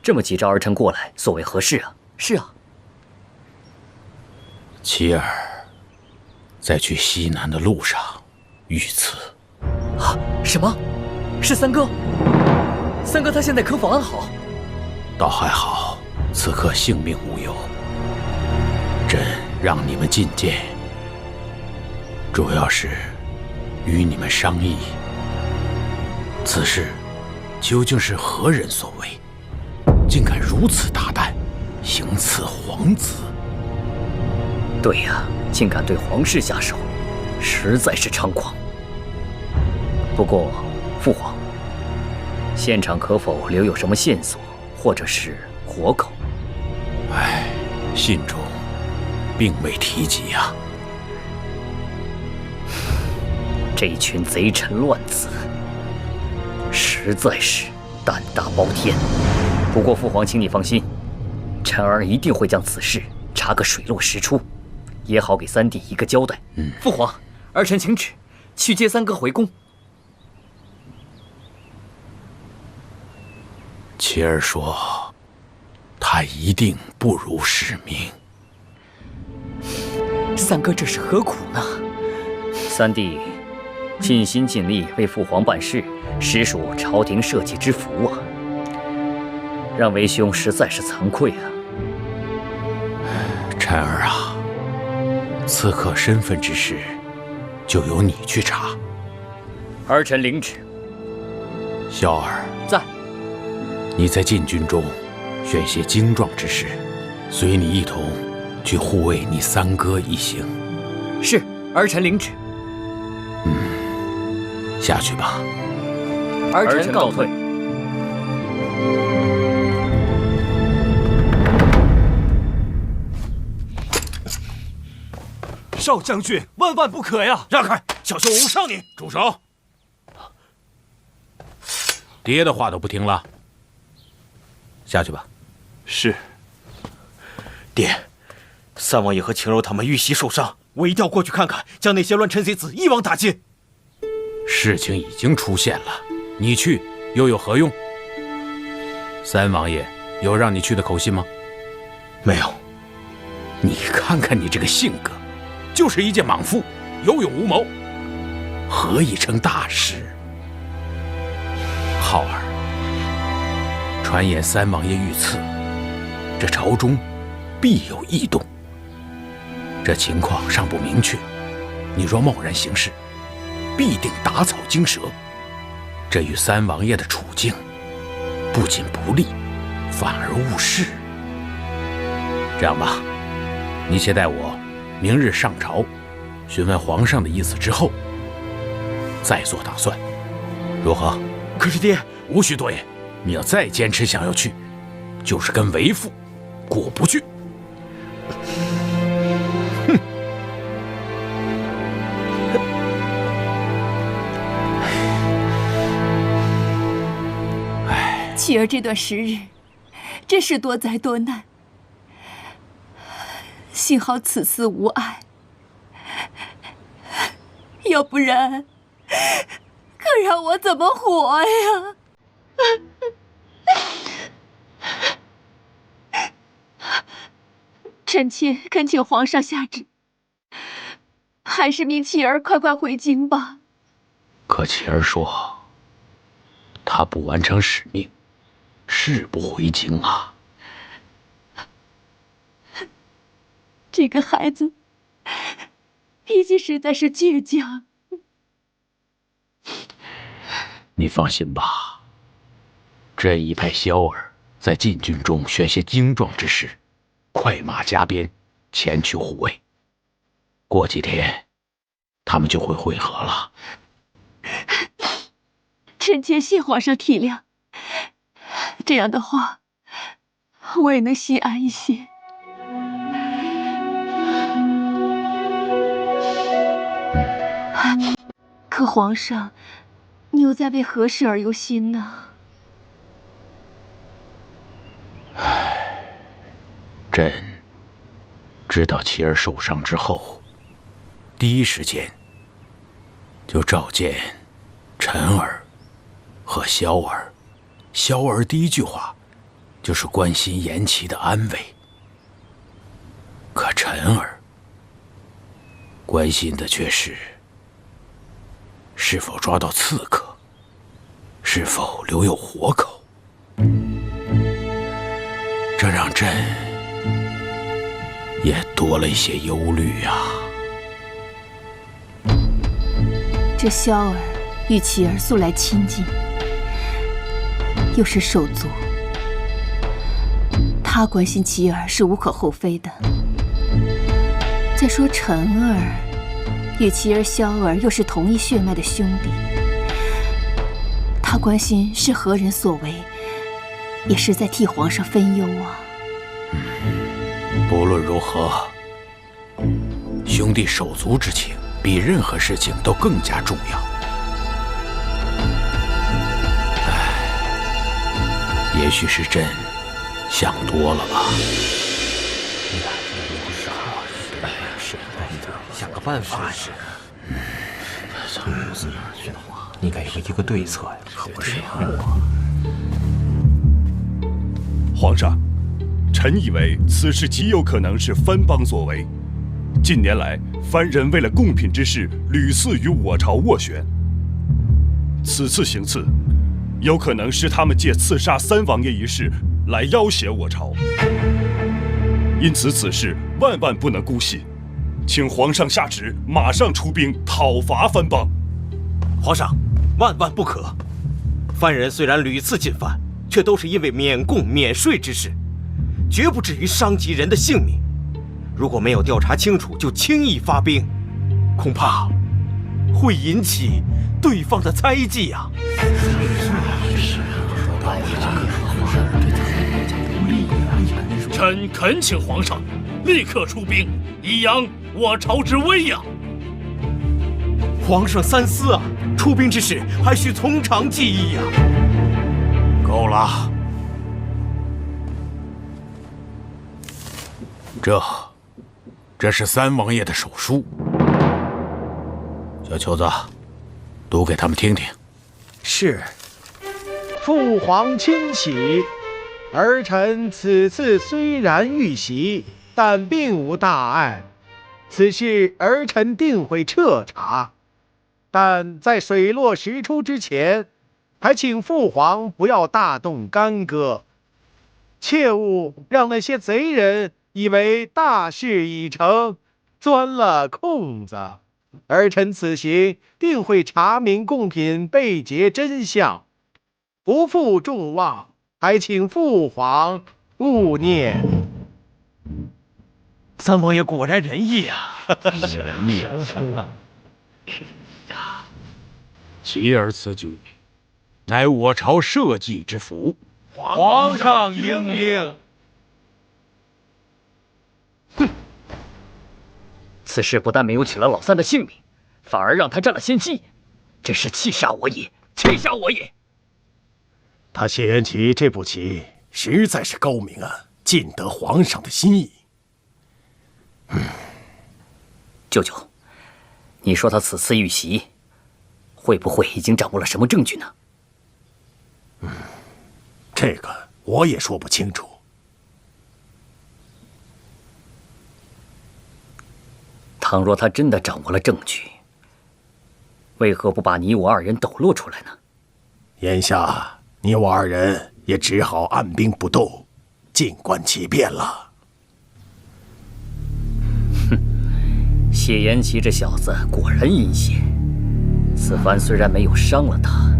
L: 这么急召儿臣过来，所为何事啊？
M: 是啊。
C: 琪儿在去西南的路上遇刺。
M: 啊？什么？是三哥？三哥他现在可否安好？
C: 倒还好，此刻性命无忧。朕让你们觐见，主要是与你们商议，此事究竟是何人所为，竟敢如此大胆，行刺皇子？
L: 对呀，竟敢对皇室下手，实在是猖狂。不过，父皇，现场可否留有什么线索，或者是活口？
C: 唉，信中并未提及呀。
L: 这一群贼臣乱子，实在是胆大包天。不过父皇，请你放心，臣儿一定会将此事查个水落石出，也好给三弟一个交代。
M: 父皇，儿臣请旨，去接三哥回宫。
C: 琪儿说，他一定不辱使命。
M: 三哥这是何苦呢？
L: 三弟尽心尽力为父皇办事，实属朝廷社稷之福啊！让为兄实在是惭愧啊！
C: 臣儿啊，刺客身份之事，就由你去查。
L: 儿臣领旨。
C: 萧儿
M: 在。
C: 你在禁军中选些精壮之士，随你一同去护卫你三哥一行。
M: 是，儿臣领旨。
C: 下去吧。
M: 儿臣告退。
G: 少将军，万万不可呀！
C: 让开，小心我误伤你！住手！爹的话都不听了。下去吧。
B: 是。爹，三王爷和晴柔他们遇袭受伤，我一定要过去看看，将那些乱臣贼子一网打尽。
C: 事情已经出现了，你去又有何用？三王爷有让你去的口信吗？
B: 没有。
C: 你看看你这个性格，就是一介莽夫，有勇无谋，何以成大事？浩儿，传言三王爷遇刺，这朝中必有异动。这情况尚不明确，你若贸然行事，必定打草惊蛇，这与三王爷的处境不仅不利，反而误事。这样吧，你且待我明日上朝，询问皇上的意思之后，再做打算，如何？
B: 可是爹，
C: 无需多言，
N: 你要再坚持想要去，就是跟为父过不去。哼！
J: 妻儿这段时日，真是多灾多难。幸好此次无碍，要不然，可让我怎么活呀？臣妾恳请皇上下旨，还是命妻儿快快回京吧。
N: 可妻儿说，他不完成使命，誓不回京啊。
J: 这个孩子脾气实在是倔强。
N: 你放心吧，朕已派萧儿在禁军中选些精壮之士，快马加鞭前去护卫。过几天，他们就会会合了。
J: 臣妾谢皇上体谅。这样的话，我也能心安一些。可皇上，你又在为何事而忧心呢？
N: 朕知道妻儿受伤之后，第一时间就召见陈儿和萧儿。萧儿第一句话就是关心颜齐的安危，可陈儿关心的却是否抓到刺客，是否留有活口。这让朕也多了一些忧虑啊。
J: 这萧儿与妻儿素来亲近，又是手足，他关心妻儿是无可厚非的。再说陈儿与妻儿萧儿又是同一血脉的兄弟，他关心是何人所为，也是在替皇上分忧啊。
N: 不论如何，兄弟手足之情比任何事情都更加重要。也许是朕想多了吧。
B: 想个办法是。你该有一个对策呀，可不是吗？
G: 皇上，臣以为此事极有可能是藩邦所为。近年来，藩人为了贡品之事，屡次与我朝斡旋。此次行刺，有可能是他们借刺杀三王爷一事来要挟我朝。因此，此事万万不能姑息，请皇上下旨，马上出兵讨伐藩邦。
B: 皇上，万万不可！藩人虽然屡次进犯，却都是因为免贡免税之事，绝不至于伤及人的性命。如果没有调查清楚就轻易发兵，恐怕会引起对方的猜忌呀。
O: 臣恳请皇上立刻出兵，以扬我朝之威呀！
B: 皇上三思啊！出兵之事还需从长计议呀。
N: 够了，这是三王爷的手书，小球子，读给他们听听。
P: 是。父皇亲启，儿臣此次虽然遇袭，但并无大碍。此事儿臣定会彻查，但在水落石出之前，还请父皇不要大动干戈，切勿让那些贼人以为大事已成，钻了空子。儿臣此行定会查明贡品被劫真相，不负众望，还请父皇勿念。
Q: 三王爷果然仁义啊！
N: 仁义啊！妻儿此举，
Q: 乃我朝社稷之福。皇上英令。
L: 哼！此事不但没有取了老三的性命，反而让他占了先机，真是气煞我也！气煞我也！
C: 他谢元齐这步棋实在是高明啊，尽得皇上的心意。
L: 舅舅，你说他此次遇袭，会不会已经掌握了什么证据呢？
C: 这个我也说不清楚。
L: 倘若他真的掌握了证据，为何不把你我二人抖落出来呢？
C: 眼下你我二人也只好按兵不动，静观其变了。
L: 哼，谢延齐这小子果然阴险。此番虽然没有伤了他，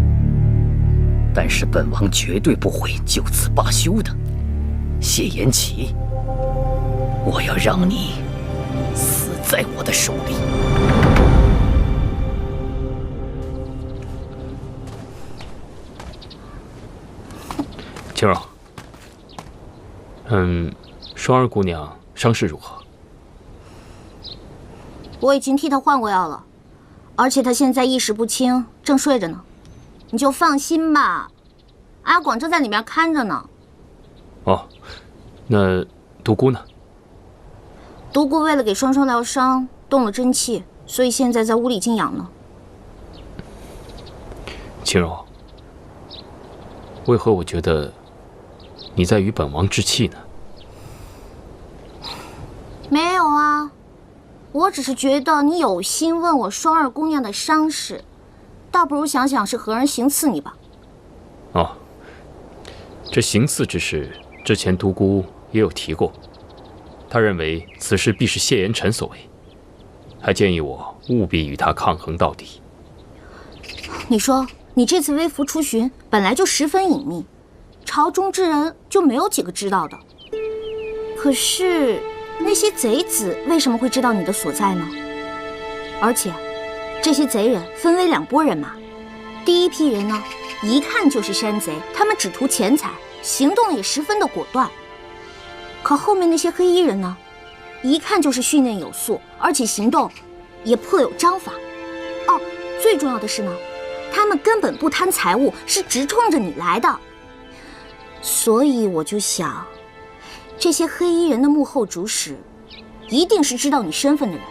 L: 但是本王绝对不会就此罢休的。谢延齐，我要让你死在我的手里。
F: 青柔，双儿姑娘伤势如何？
A: 我已经替她换过药了，而且她现在意识不清，正睡着呢。你就放心吧，阿广正在里面看着呢。
F: 哦，那独孤呢？
A: 独孤为了给双双疗伤，动了真气，所以现在在屋里静养呢。
F: 青柔，为何我觉得你在与本王置气呢？
A: 没有啊，我只是觉得你有心问我双儿姑娘的伤势，倒不如想想是何人行刺你吧。
F: 哦，这行刺之事，之前独孤也有提过，他认为此事必是谢延辰所为，还建议我务必与他抗衡到底。
A: 你说你这次微服出巡本来就十分隐秘，朝中之人就没有几个知道的。可是那些贼子为什么会知道你的所在呢？而且这些贼人分为两拨人马，第一批人呢，一看就是山贼，他们只图钱财，行动也十分的果断。可后面那些黑衣人呢，一看就是训练有素，而且行动也颇有章法。哦，最重要的是呢，他们根本不贪财物，是直冲着你来的。所以我就想，这些黑衣人的幕后主使，一定是知道你身份的人。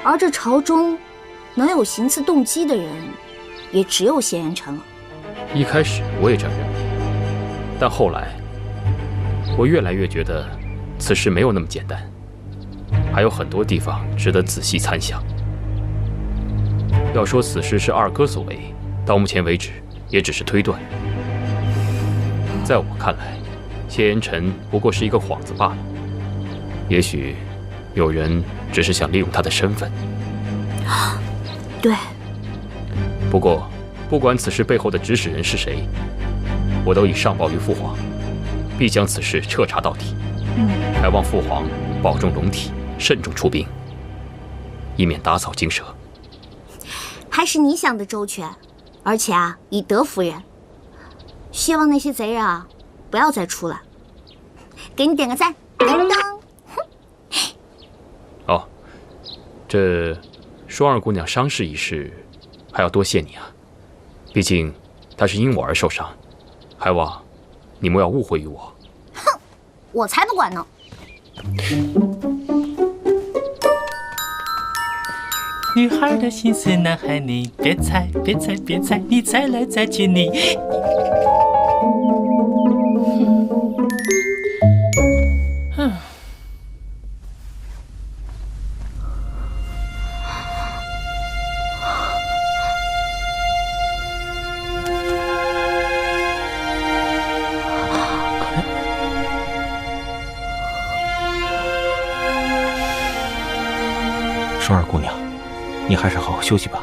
A: 而这朝中能有行刺动机的人，也只有谢延辰了。
F: 一开始我也这样认为，但后来我越来越觉得此事没有那么简单，还有很多地方值得仔细参详。要说此事是二哥所为，到目前为止也只是推断。在我看来，谢延辰不过是一个幌子罢了。也许有人只是想利用他的身份。
A: 对。
F: 不过，不管此事背后的指使人是谁，我都已上报于父皇，必将此事彻查到底。还望父皇保重龙体，慎重出兵，以免打草惊蛇。
A: 还是你想的周全，而且啊，以德服人。希望那些贼人啊，不要再出来。给你点个赞，噔噔。
F: 哦，这双儿姑娘伤势一事，还要多谢你啊。毕竟她是因我而受伤，还望你莫要误会于我。
A: 哼，我才不管呢。
D: 女孩的心思，男孩你别猜，别猜，别猜，你猜来猜去你。
B: 双儿姑娘，你还是好好休息吧。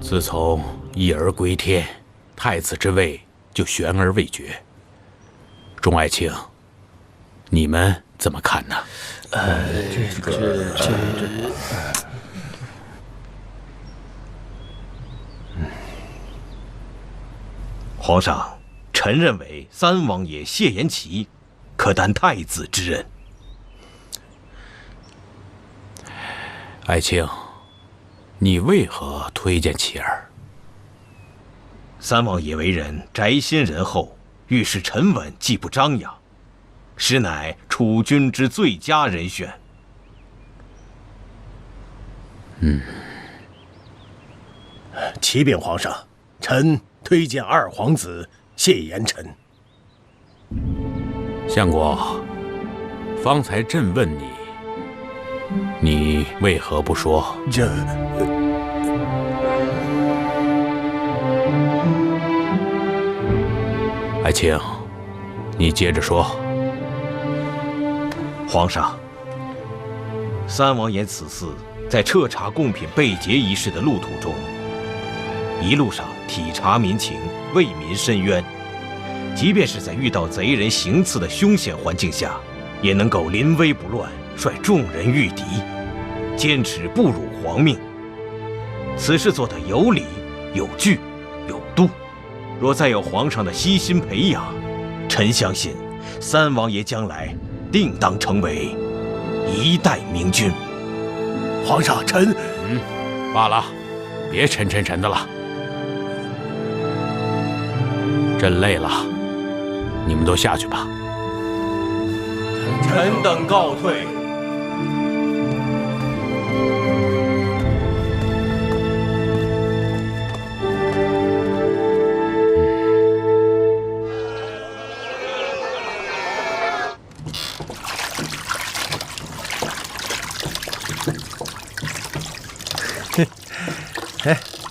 N: 自从一儿归天，太子之位就悬而未决。众爱卿，你们怎么看呢？
B: 皇上，臣认为三王爷谢延齐可担太子之任。
N: 爱卿，你为何推荐其儿？
B: 三王爷为人宅心仁厚，遇事沉稳，既不张扬，实乃储君之最佳人选。
C: 启禀皇上，臣推荐二皇子谢延臣。
N: 相国，方才朕问你，你为何不说？爱卿，你接着说。
B: 皇上，三王爷此次在彻查贡品被劫一事的路途中，一路上体察民情，为民伸冤，即便是在遇到贼人行刺的凶险环境下，也能够临危不乱，率众人御敌，坚持不辱皇命。此事做得有理、有据、有度。若再有皇上的悉心培养，臣相信三王爷将来定当成为一代明君。
C: 皇上，臣
N: 罢了，别沉的了。朕累了，你们都下去吧。
B: 臣等告退。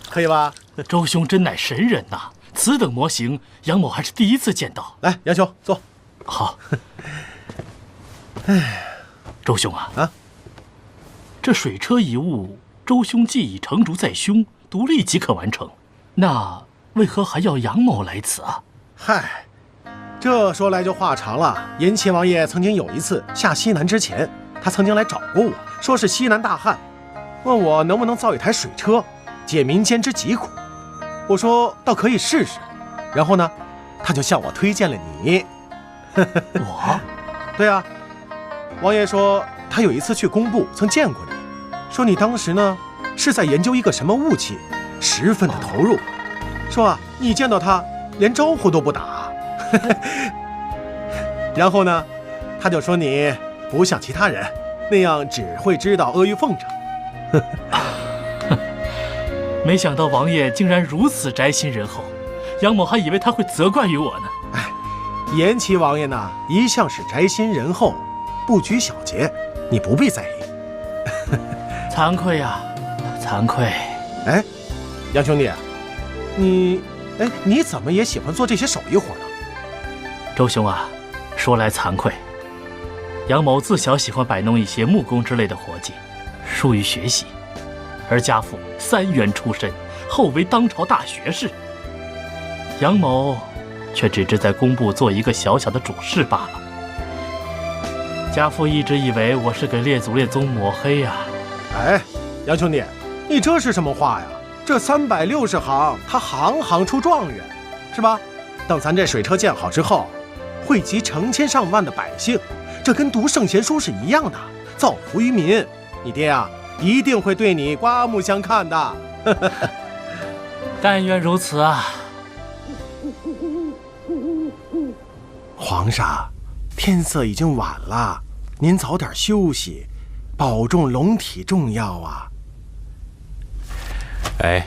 P: 可以吧？
D: 周兄真乃神人呐！此等模型，杨某还是第一次见到。
P: 来，杨兄坐。
D: 好。周兄啊，这水车一物，周兄既已成竹在胸，独立即可完成，那为何还要杨某来此啊？
P: 嗨，这说来就话长了。延庆王爷曾经有一次下西南之前，他曾经来找过我，说是西南大旱，问我能不能造一台水车，解民间之疾苦。我说倒可以试试。然后呢，他就向我推荐了你。
D: 我？
P: 对啊，王爷说他有一次去工部曾见过你，说你当时呢是在研究一个什么武器，十分的投入，说啊你见到他连招呼都不打。然后呢，他就说你不像其他人那样只会知道阿谀奉承。
D: 没想到王爷竟然如此宅心仁厚，杨某还以为他会责怪于我呢。
P: 哎，延齐王爷呢一向是宅心仁厚，不拘小节，你不必在意。
D: 惭愧呀，惭愧。
P: 哎，杨兄弟，你怎么也喜欢做这些手艺活呢？
D: 周兄啊，说来惭愧，杨某自小喜欢摆弄一些木工之类的活计，疏于学习。而家父3员出身，后为当朝大学士。杨某却只知在工部做一个小小的主事罢了。家父一直以为我是给列祖列宗抹黑呀。
P: 哎，杨兄弟，你这是什么话呀？这360行，他行行出状元，是吧？等咱这水车建好之后，惠及成千上万的百姓，这跟读圣贤书是一样的，造福于民。你爹啊，一定会对你刮目相看的。
D: 但愿如此啊。
P: 皇上，天色已经晚了，您早点休息，保重龙体重要啊。
N: 哎，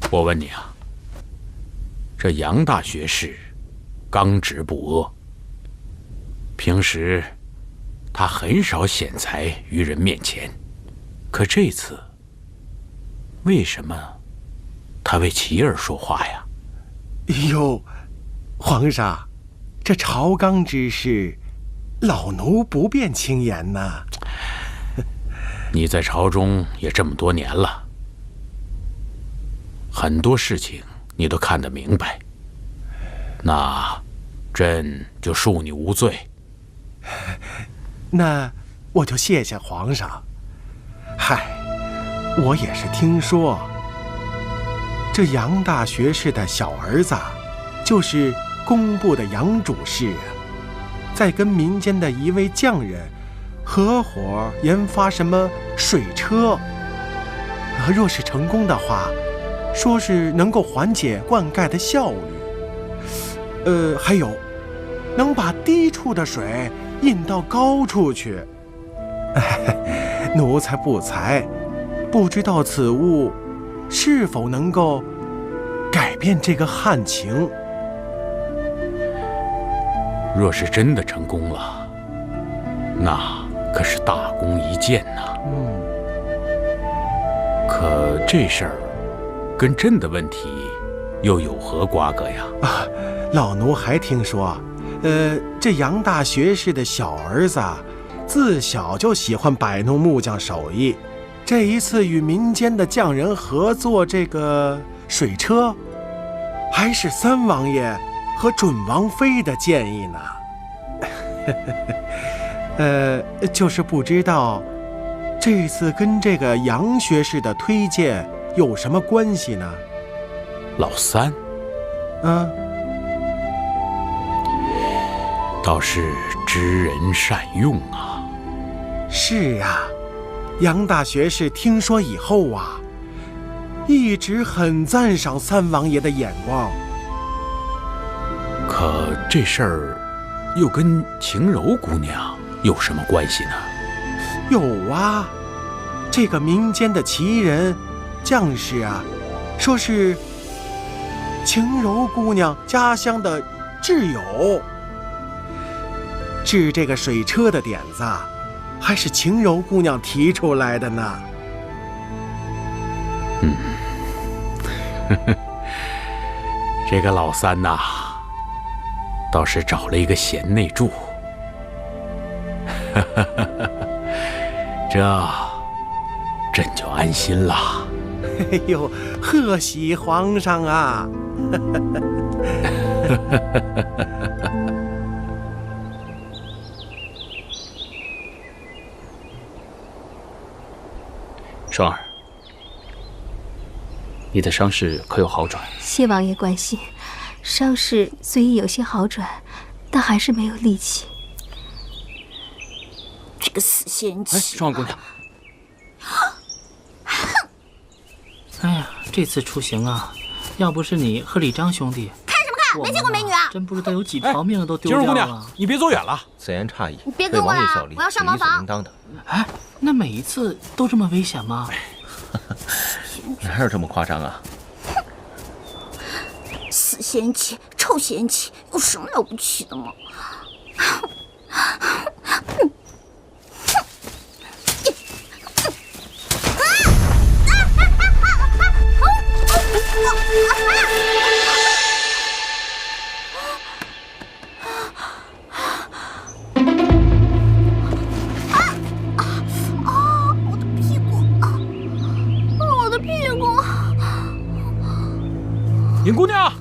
N: 我问你啊，这杨大学士刚直不阿，平时他很少显才于人面前，可这次为什么他为齐儿说话呀？
P: 哎呦，皇上，这朝纲之事，老奴不便轻言呐。
N: 你在朝中也这么多年了，很多事情你都看得明白，那朕就恕你无罪。
P: 那我就谢谢皇上。嗨，我也是听说，这杨大学士的小儿子，就是工部的杨主事啊，在跟民间的一位匠人合伙研发什么水车，若是成功的话，说是能够缓解灌溉的效率，还有能把低处的水引到高处去。奴才不才，不知道此物是否能够改变这个旱情。
N: 若是真的成功了，那可是大功一件呐。可这事儿跟朕的问题又有何瓜葛呀？
P: 老奴还听说，这杨大学士的小儿子自小就喜欢摆弄木匠手艺，这一次与民间的匠人合作这个水车，还是三王爷和准王妃的建议呢。就是不知道这次跟这个杨学士的推荐有什么关系呢？
N: 老三，倒是知人善用啊。
P: 是啊，杨大学士听说以后啊，一直很赞赏三王爷的眼光。
N: 可这事儿又跟晴柔姑娘有什么关系呢？
P: 有啊，这个民间的奇人将士啊，说是晴柔姑娘家乡的挚友，制这个水车的点子还是晴柔姑娘提出来的呢。
N: 这个老三呐，倒是找了一个贤内助。这朕就安心了。
P: 哎呦，贺喜皇上啊！
F: 双儿，你的伤势可有好转？
E: 谢王爷关心，伤势虽已有些好转，但还是没有力气。
A: 这个死仙气！
F: 双儿姑娘，
D: 哎呀，这次出行啊，要不是你和李章兄弟，
A: 看什么看？没见过美女啊！
D: 真不知道有几条命都丢掉了。
B: 金姑娘，你别走远了。此言差矣。
A: 你别跟我了，我要上茅房。
B: 应当的。
D: 哎，那每一次都这么危险吗？
B: 哪有这么夸张啊？
A: 死仙气，臭仙气，有什么了不起的吗？
B: 尹姑娘，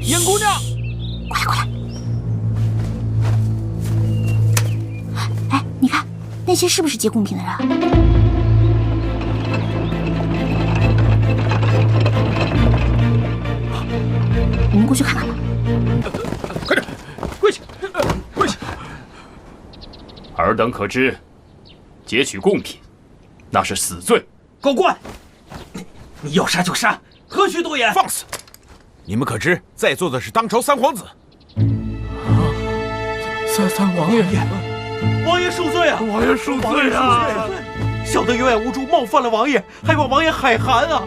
B: 尹姑娘，
A: 快过来！哎，你看那些是不是接贡品的人？我们过去看看吧。
B: 快点，跪下，跪下！
F: 尔等可知，劫取贡品，那是死罪。
B: 狗官，你要杀就杀。何须多言？
R: 放肆！你们可知在座的是当朝三皇子？
B: 三王爷，王爷恕罪啊！
O: 王爷恕罪啊！
B: 小的有眼无珠，冒犯了王爷，还望王爷海涵啊！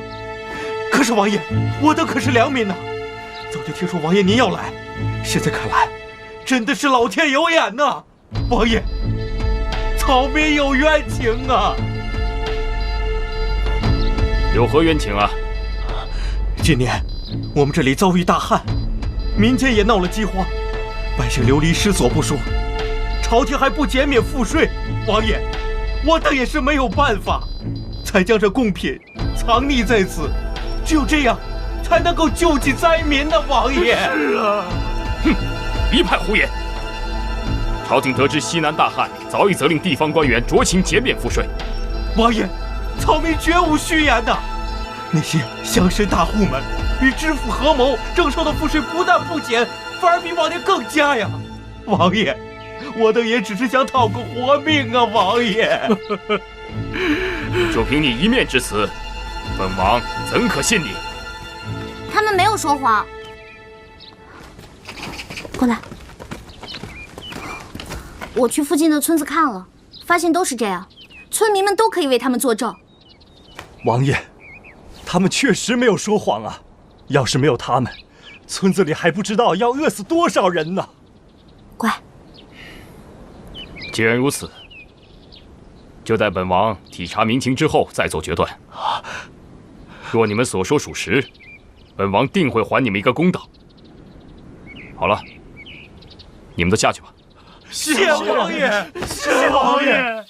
B: 可是王爷，我等可是良民呐，早就听说王爷您要来，现在看来，真的是老天有眼呐！王爷，草民有冤情啊！
F: 有何冤情啊？
B: 今年我们这里遭遇大旱，民间也闹了饥荒，百姓流离失所不说，朝廷还不减免赋税。王爷，我等也是没有办法，才将这贡品藏匿在此。只有这样，才能够救济灾民呢，王爷。
O: 是啊。
F: 哼，一派胡言！朝廷得知西南大旱，早已责令地方官员酌情减免赋税。
B: 王爷，草民绝无虚言呐。那些乡绅大户们与知府合谋征收的赋税不但不减，反而比往年更加呀！王爷，我等也只是想讨个活命啊，王爷。
F: 就凭你一面之词，本王怎可信你？
A: 他们没有说谎。过来，我去附近的村子看了，发现都是这样，村民们都可以为他们作证。
S: 王爷，他们确实没有说谎啊！要是没有他们，村子里还不知道要饿死多少人呢。
A: 乖。
F: 既然如此，就待本王体察民情之后再做决断。若你们所说属实，本王定会还你们一个公道。好了，你们都下去吧。
B: 谢王爷，谢王爷。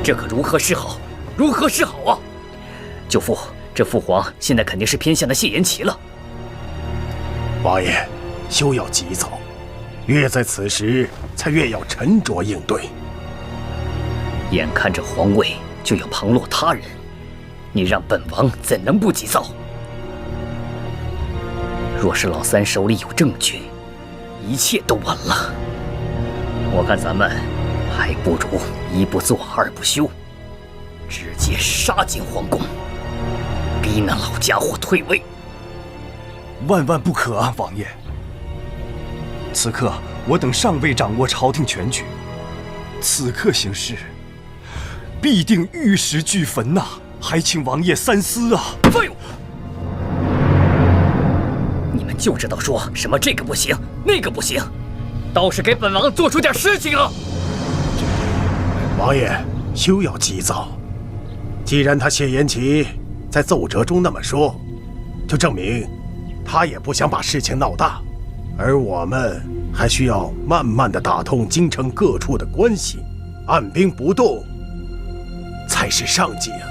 L: 这可如何是好？如何是好啊！舅父，这父皇现在肯定是偏向了谢延琪了。
C: 王爷，休要急躁，越在此时，才越要沉着应对。
L: 眼看着皇位就要旁落他人，你让本王怎能不急躁？若是老三手里有证据，一切都晚了。我看咱们还不如一不做二不休，直接杀进皇宫，逼那老家伙退位。
S: 万万不可啊，王爷！此刻我等尚未掌握朝廷全局，此刻行事必定玉石俱焚呐，还请王爷三思啊！
L: 废物！你们就知道说什么这个不行，那个不行，倒是给本王做出点事情了。
C: 王爷，休要急躁。既然他谢延琪在奏折中那么说，就证明他也不想把事情闹大，而我们还需要慢慢的打通京城各处的关系，按兵不动才是上计啊。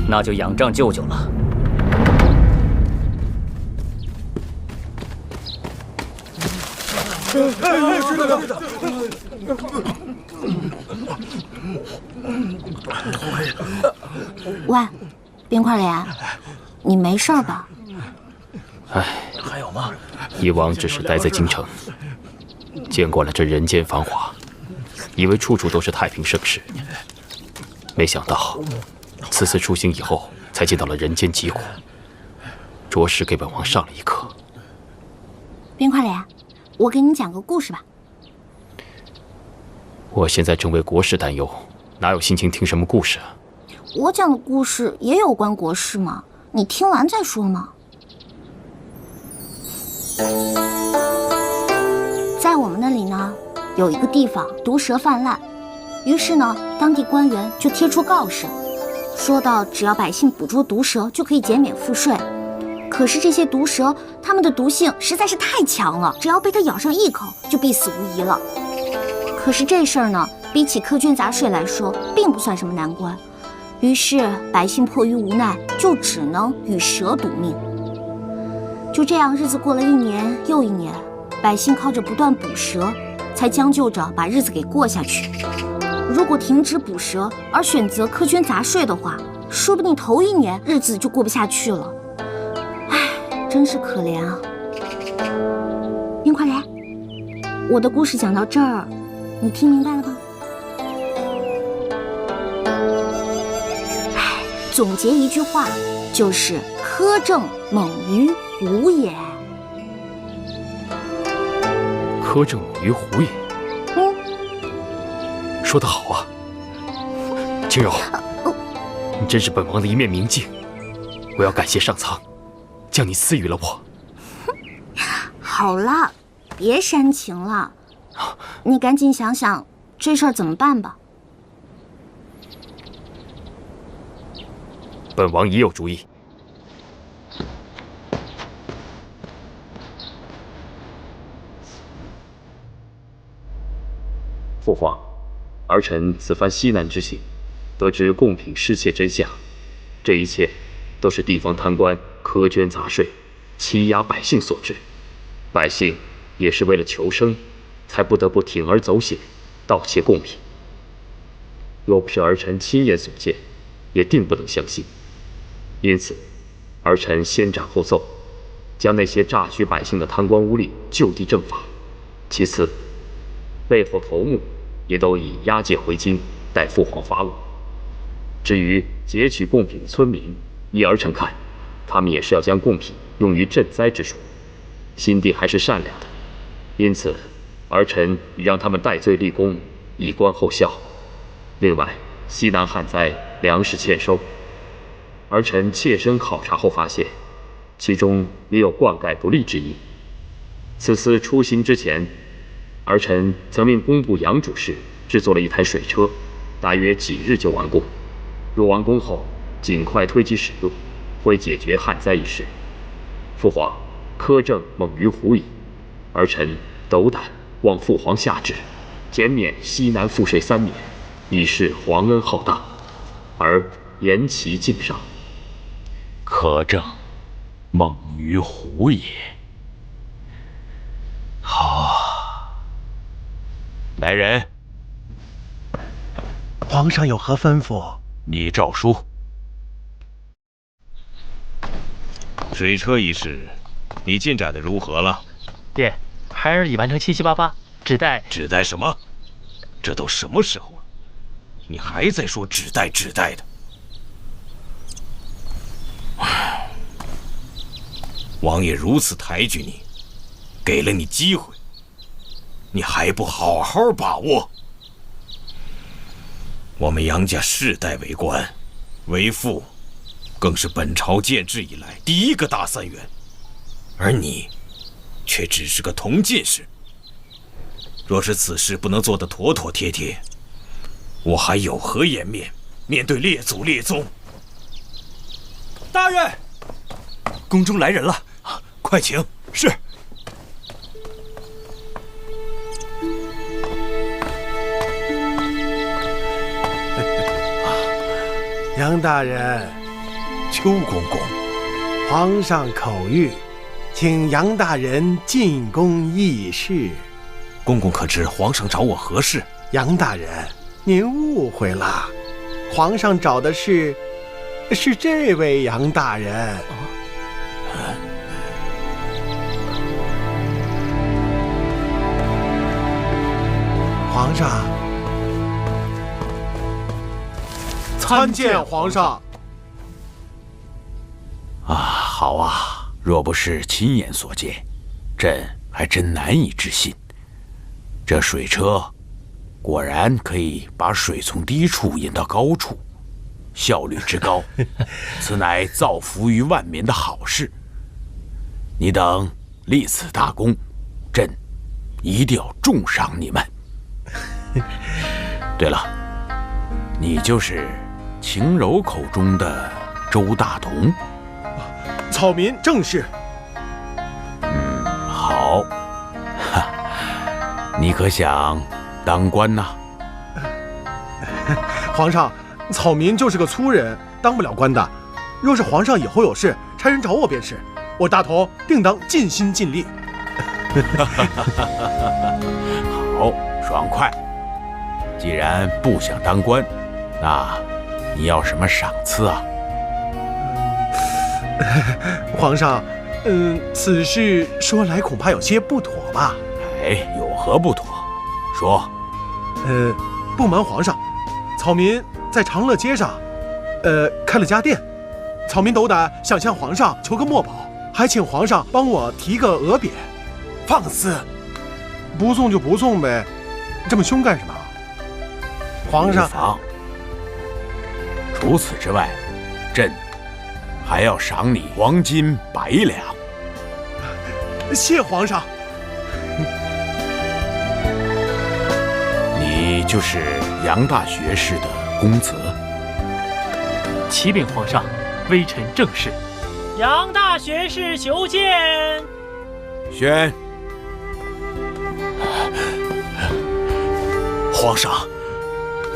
L: 那就仰仗舅舅了。
A: 喂，冰块莲，你没事吧？
F: 唉，
S: 还有吗？
F: 以往只是待在京城，见惯了这人间繁华，以为处处都是太平盛世，没想到此次出行以后，才见到了人间疾苦，着实给本王上了一课。
A: 冰块莲，我给你讲个故事吧。
F: 我现在正为国事担忧，哪有心情听什么故事啊？
A: 我讲的故事也有关国事嘛，你听完再说嘛。在我们那里呢，有一个地方毒蛇泛滥，于是呢，当地官员就贴出告示，说到只要百姓捕捉毒蛇，就可以减免赋税。可是这些毒蛇，它们的毒性实在是太强了，只要被它咬上一口，就必死无疑了。可是这事儿呢，比起苛捐杂税来说，并不算什么难关。于是百姓迫于无奈，就只能与蛇赌命。就这样，日子过了一年又一年，百姓靠着不断捕蛇，才将就着把日子给过下去。如果停止捕蛇，而选择苛捐杂税的话，说不定头一年日子就过不下去了。唉，真是可怜啊！冰块莲，我的故事讲到这儿，你听明白了吗？唉，总结一句话，就是苛政猛于虎也。
F: 苛政猛于虎也。说得好啊，青柔，你真是本王的一面明镜，我要感谢上苍，将你赐予了我。
A: 好了，别煽情了，你赶紧想想这事儿怎么办吧。
F: 本王已有主意。父皇，儿臣此番西南之行，得知贡品失窃真相，这一切都是地方贪官苛捐杂税、欺压百姓所致。百姓也是为了求生，才不得不铤而走险，盗窃贡品。若不是儿臣亲眼所见，也定不能相信。因此，儿臣先斩后奏，将那些榨取百姓的贪官污吏就地正法。其次，背后头目也都已押解回京，待父皇发落。至于劫取贡品的村民，依儿臣看，他们也是要将贡品用于赈灾之术，心地还是善良的。因此，儿臣已让他们戴罪立功，以观后效。另外，西南旱灾，粮食欠收，儿臣切身考察后发现，其中也有灌溉不利之因。此次出行之前，儿臣曾命工部杨主事制作了一台水车，大约几日就完工。若完工后，尽快推机使用，会解决旱灾一事。父皇苛政猛于虎矣，儿臣斗胆望父皇下旨，减免西南赋税3年，以示皇恩浩大，而严其敬上。
N: 苛政猛于虎也。好啊，来人！
P: 皇上有何吩咐？
N: 拟诏书。
R: 水车一事，你进展的如何了？
D: 爹，孩儿已完成7、7、8、8，只待
R: 什么？这都什么时候了，你还在说只待的？王爷如此抬举你，给了你机会，你还不好好把握？我们杨家世代为官，为父，更是本朝建制以来第一个大三元，而你却只是个同进士。若是此事不能做得妥妥帖帖，我还有何颜面面对列祖列宗？
S: 大人，宫中来人了，
R: 快请。
S: 是。
P: 杨大人，
R: 邱公公，
P: 皇上口谕，请杨大人进宫议事。
R: 公公可知皇上找我何事？
P: 杨大人，您误会了，皇上找的是这位杨大人。皇上，参见皇上。
N: 啊，好啊！若不是亲眼所见，朕还真难以置信。这水车果然可以把水从低处引到高处，效率之高，此乃造福于万民的好事。你等立此大功，朕一定要重赏你们。对了，你就是秦柔口中的周大同？
P: 草民正是。
N: 好，哈，你可想当官呐？
P: 皇上，草民就是个粗人，当不了官的。若是皇上以后有事，差人找我便是。我大同定当尽心尽力。
N: 好，爽快。既然不想当官，那你要什么赏赐啊？
P: 皇上，此事说来恐怕有些不妥吧？
N: 哎，有何不妥？说。
P: 不瞒皇上，草民在长乐街上，开了家店。草民斗胆想向皇上求个墨宝，还请皇上帮我提个额匾。放肆！不送就不送呗，这么凶干什么？皇上。
N: 无妨。除此之外，朕还要赏你黄金100两。
P: 谢皇上。
N: 你就是杨大学士的公子？
D: 启禀皇上，微臣正是。杨大学士求见。
N: 宣。
R: 皇上，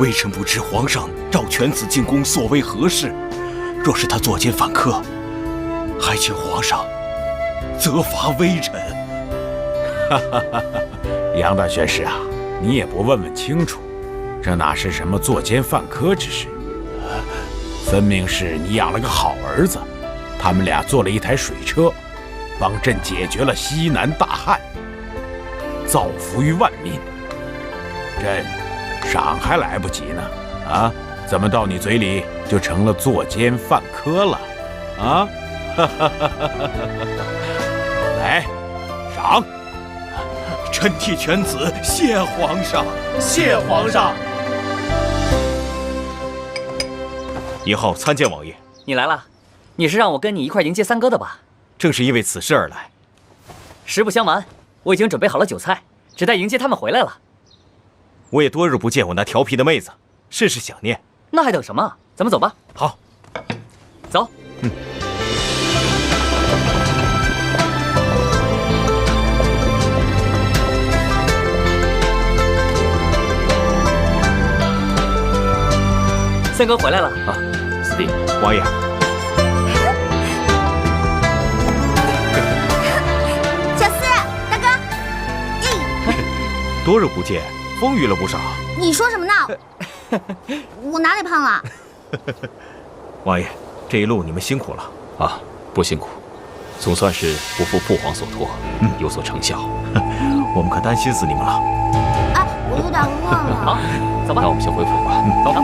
R: 微臣不知皇上召犬子进宫所为何事。若是他作奸犯科，还请皇上责罚微臣。
N: 杨大学士啊，你也不问问清楚，这哪是什么作奸犯科之事？分明是你养了个好儿子，他们俩做了一台水车，帮朕解决了西南大旱，造福于万民。朕赏还来不及呢，啊，怎么到你嘴里就成了作奸犯科了？啊，来，赏！
R: 臣替犬子谢皇上，
D: 谢皇上。
B: 1号参见王爷。
M: 你来了，你是让我跟你一块迎接三哥的吧？
B: 正是因为此事而来。
M: 实不相瞒，我已经准备好了酒菜，只待迎接他们回来了。
B: 我也多日不见我那调皮的妹子，甚是想念。
M: 那还等什么？咱们走吧。
B: 好，
M: 走。三哥回来了
F: 啊，四弟，
B: 王爷。
A: 小四，大哥，
B: 多日不见，丰腴了不少。
A: 你说什么呢？我哪里胖了？
B: 王爷，这一路你们辛苦了
F: 啊！不辛苦，总算是不负父皇所托，有所成效。
B: 我们可担心死你们了。
A: 哎，我有点饿了。
M: 好，走吧。
F: 那我们先回府吧。
M: 走。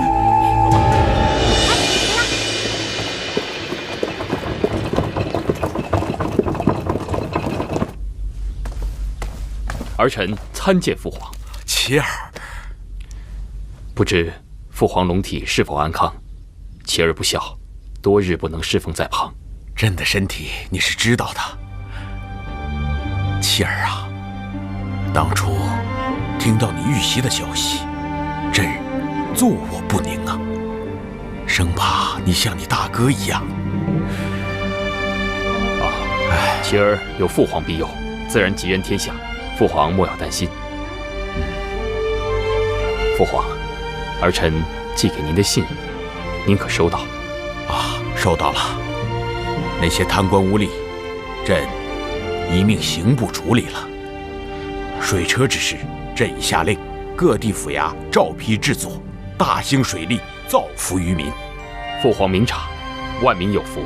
F: 儿臣参见父皇。
R: 琪儿，
F: 不知父皇龙体是否安康？琪儿不孝，多日不能侍奉在旁。
N: 朕的身体你是知道的，琪儿啊，当初听到你遇袭的消息，朕坐卧不宁啊，生怕你像你大哥一样。
F: 琪儿有父皇庇佑，自然吉人天下。父皇莫要担心。父皇，儿臣寄给您的信，您可收到？
N: 啊，收到了。那些贪官污吏，朕一命刑部处理了。水车之事，朕已下令，各地府衙照批制作，大兴水利，造福于民。
F: 父皇明察，万民有福。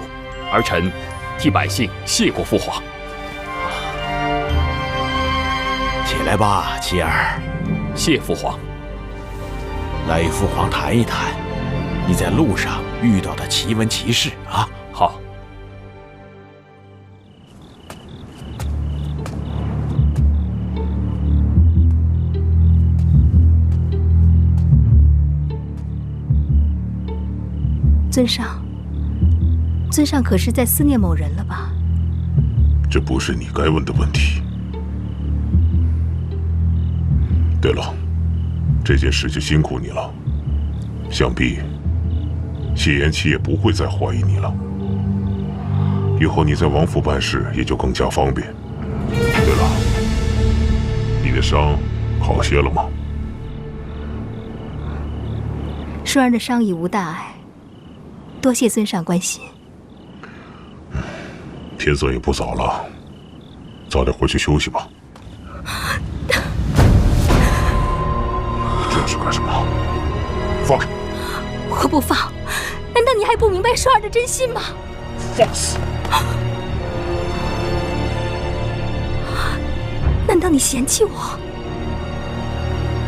F: 儿臣替百姓谢过父皇。
N: 起来吧，琪儿。
F: 谢父皇。
N: 来与父皇谈一谈你在路上遇到的奇闻奇事啊。
F: 好。
J: 尊上，尊上可是在思念某人了吧？
K: 这不是你该问的问题。对了，这件事就辛苦你了，想必谢延琪也不会再怀疑你了。以后你在王府办事也就更加方便。对了，你的伤好些了吗？
J: 舒儿的伤已无大碍，多谢尊上关心。
K: 天色也不早了，早点回去休息吧。这是干什么？放开！
J: 我不放！难道你还不明白舒儿的真心吗？
K: 放肆！
J: 难道你嫌弃我？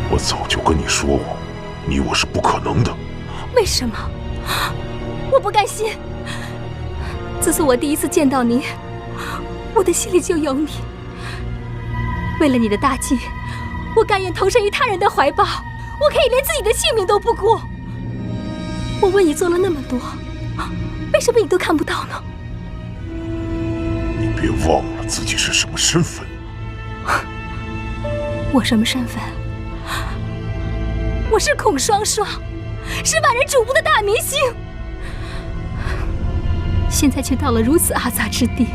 K: 我早就跟你说过，你我是不可能的。
J: 为什么？我不甘心。自从我第一次见到你，我的心里就有你。为了你的大计，我甘愿投身于他人的怀抱，我可以连自己的性命都不顾。我为你做了那么多，为什么你都看不到呢？
K: 你别忘了自己是什么身份。
J: 我什么身份？我是孔双双，是万人瞩目的大明星。现在却到了如此阿杂之地，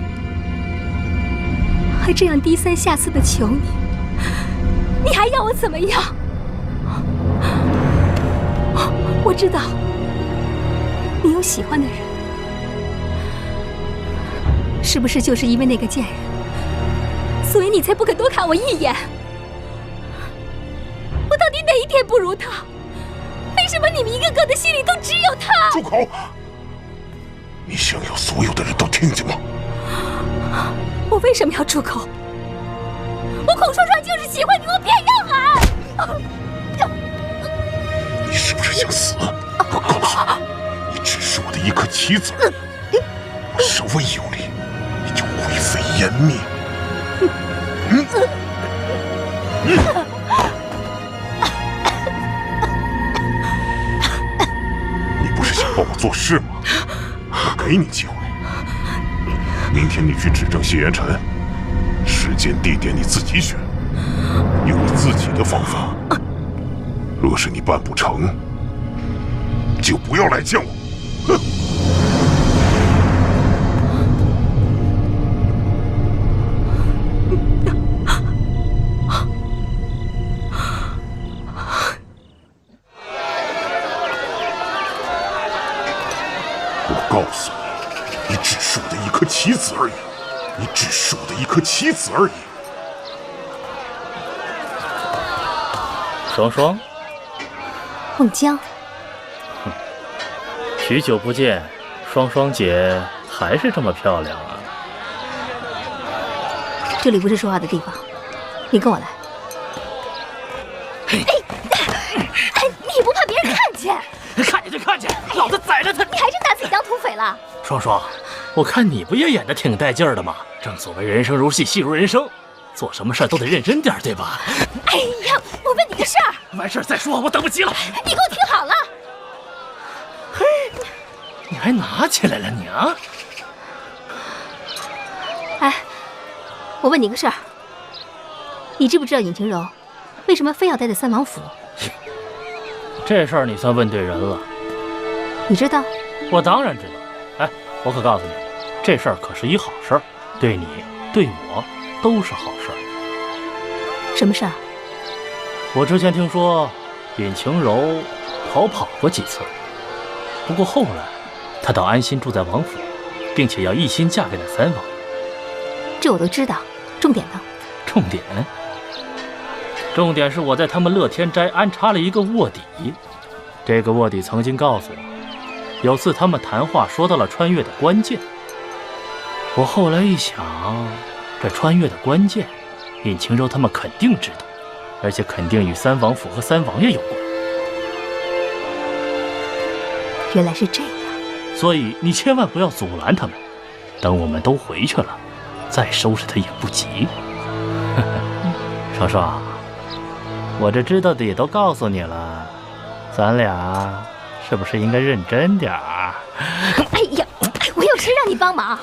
J: 还这样低三下四的求你，你还要我怎么样？我知道你有喜欢的人，是不是就是因为那个贱人，所以你才不肯多看我一眼？我到底哪一点不如他？为什么你们一个个的心里都只有他？
K: 住口！你想要所有的人都听见吗？
J: 我为什么要住口？我孔双双就是喜欢你，我偏要啊！
K: 你是不是想死？我告诉你，你只是我的一颗棋子而已，我稍微有力，你就灰飞烟灭。你不是想帮我做事吗？我给你机会，明天你去指证谢延辰，时间地点你自己选，用你自己的方法。若是你办不成，就不要来见我。哼！我告诉你，你只是我的一颗棋子而已，你只是我的一颗棋子而已。
F: 双双，
J: 孟江，
F: 许久不见，双双姐还是这么漂亮啊！
J: 这里不是说话的地方，你跟我来。
A: 你不怕别人看见？
D: 看见就看见，老子宰了他！
A: 你还真拿自己当土匪了？
D: 双双，我看你不也演得挺带劲儿的吗？正所谓人生如戏，戏如人生，做什么事儿都得认真点，对吧？
A: 哎呀，我问你个事儿。
D: 完事儿再说，我等不及了。
A: 你给我听好了。
D: 嘿，你还拿起来了你啊？
J: 哎，我问你个事儿，你知不知道尹晴柔为什么非要待在三王府？
F: 这事儿你算问对人了。
J: 你知道？
F: 我当然知道。哎，我可告诉你，这事儿可是一好事儿，对你对我都是好事儿。
J: 什么事儿？
F: 我之前听说尹晴柔逃跑过几次，不过后来她倒安心住在王府，并且要一心嫁给那三王。
J: 这我都知道，重点呢？
F: 重点是我在他们乐天斋安插了一个卧底，这个卧底曾经告诉我，有次他们谈话说到了穿越的关键。我后来一想，这穿越的关键，尹晴柔他们肯定知道，而且肯定与三王府和三王爷有关。
J: 原来是这样，
F: 所以你千万不要阻拦他们，等我们都回去了，再收拾他也不急。双双，我这知道的也都告诉你了，咱俩是不是应该认真点儿？
J: 哎呀，我有事让你帮忙，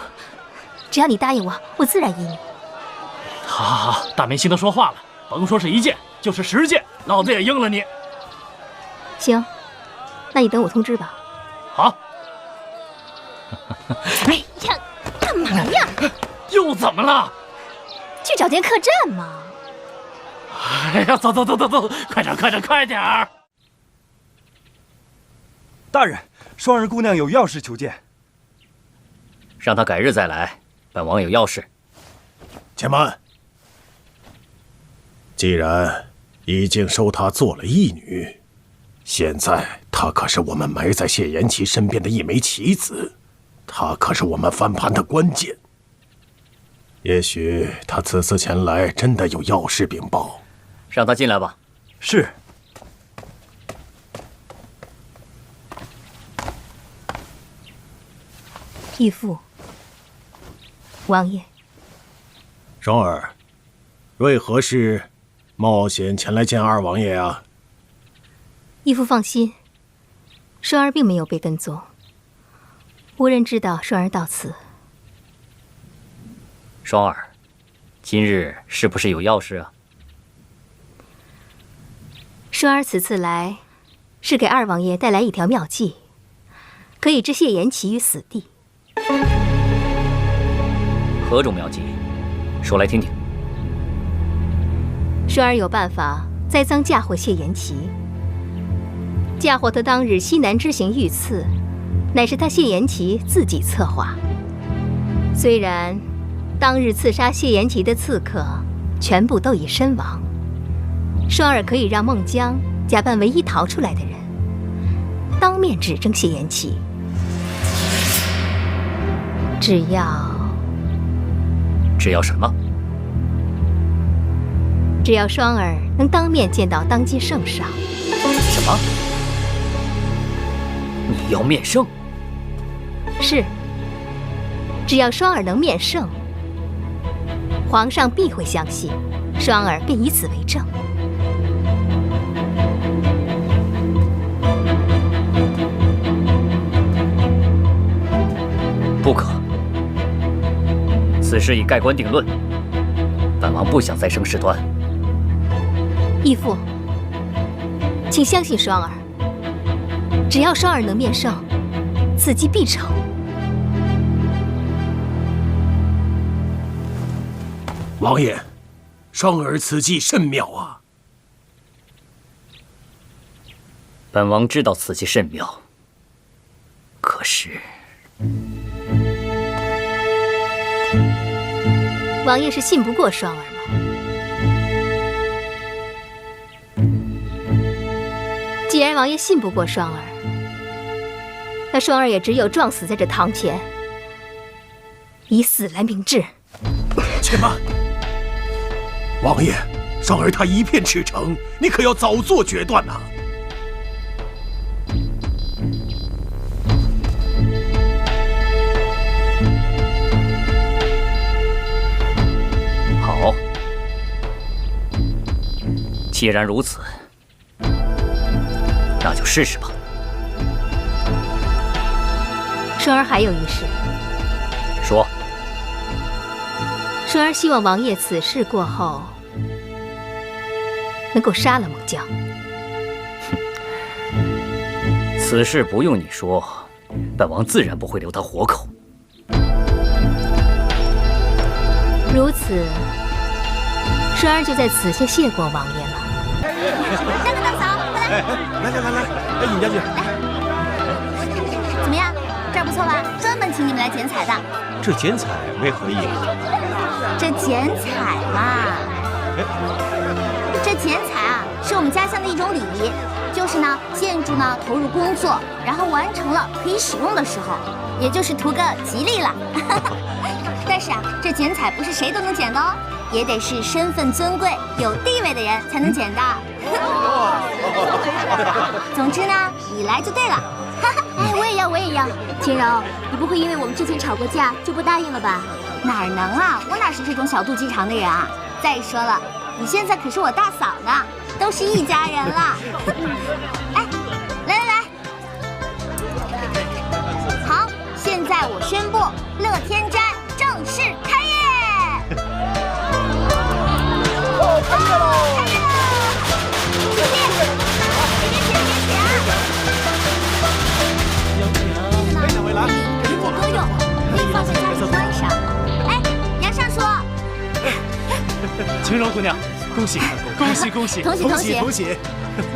J: 只要你答应我，我自然依你。
D: 好，大明星都说话了，甭说是1件，就是10件，老子也应了你。
J: 行，那你等我通知吧。
D: 好。
A: 哎呀，干嘛呀？
D: 又怎么了？
A: 去找间客栈嘛。
D: 哎呀，走，快点儿！
S: 大人，双儿姑娘有要事求见。
L: 让她改日再来，本王有要事。
C: 且慢，既然已经收她做了义女，现在她可是我们埋在谢延琪身边的一枚棋子，她可是我们翻盘的关键。也许她此次前来真的有要事禀报。
L: 让她进来吧。
S: 是。
J: 义父，王爷，
C: 双儿，为何事冒险前来见二王爷啊？
J: 义父放心，双儿并没有被跟踪，无人知道双儿到此。
L: 双儿，今日是不是有要事啊？
J: 双儿此次来，是给二王爷带来一条妙计，可以置谢延琪于死地。
L: 何种妙计？说来听听。
J: 双儿有办法栽赃嫁祸谢延琪，
T: 嫁祸他当日西南之行遇刺，乃是他谢延琪自己策划。虽然当日刺杀谢延琪的刺客全部都已身亡，双儿可以让孟姜假扮唯一逃出来的人，当面指证谢延琪。只要什么？只要双儿能当面见到当今圣上。
L: 什么？你要面圣？
T: 是。只要双儿能面圣，皇上必会相信，双儿便以此为证。
L: 不可，此事已盖棺定论，本王不想再生事端。
T: 义父，请相信双儿，只要双儿能面圣，此计必成。
C: 王爷，双儿此计甚妙啊！
L: 本王知道此计甚妙，可是
T: 王爷是信不过双儿吗？既然王爷信不过双儿，那双儿也只有撞死在这堂前，以死来明志。
C: 且慢，王爷，双儿他一片赤诚，你可要早做决断呐！
L: 好，既然如此，那就试试吧。
T: 双儿还有一事。
L: 说。
T: 双儿希望王爷此事过后能够杀了孟姜。
L: 此事不用你说，本王自然不会留他活口。
T: 如此，双儿就在此先谢过王爷了。
A: 大哥大嫂，快来！
C: 来，尹将军，
A: 怎么样？这儿不错吧？专门请你们来剪彩的。
R: 这剪彩为何意？
A: 这剪彩嘛，这剪彩啊，是我们家乡的一种礼仪，就是呢，建筑呢投入工作，然后完成了可以使用的时候，也就是图个吉利了。但是啊，这剪彩不是谁都能剪的哦，也得是身份尊贵、有地位的人才能剪的。总之呢，你来就对了。哎，我也要。秦柔，你不会因为我们之前吵过架就不答应了吧？哪能啊，我哪是这种小肚鸡肠的人啊！再说了，你现在可是我大嫂呢，都是一家人了。哎，来，好，现在我宣布，乐天斋正式开业。开业喽！多用，可以放在家里观赏。哎，杨尚书，
D: 晴柔姑娘，恭喜！
A: 同喜！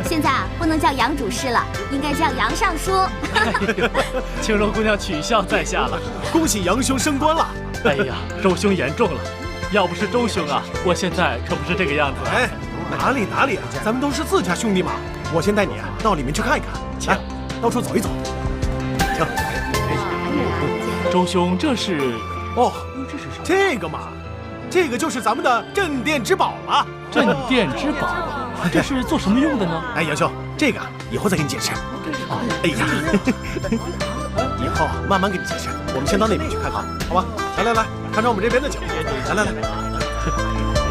A: 现在啊，不能叫杨主事了，应该叫杨尚书。
D: 晴柔姑娘取笑在下了，
C: 恭喜杨兄升官了。
D: 哎呀，周兄言重了，要不是周兄啊，我现在可不是这个样子。
C: 哎，哪里啊，咱们都是自家兄弟嘛。我先带你到里面去看一看，来，到处走一走。行。
D: 周兄，这是……
C: 哦，这个嘛，这个就是咱们的镇店之宝了。
D: 镇店之宝，这是做什么用的呢？
C: 哎，杨兄，这个以后再给你解释。哎呀，以后慢慢给你解释。我们先到那边去看看，好吧？来，尝尝我们这边的酒。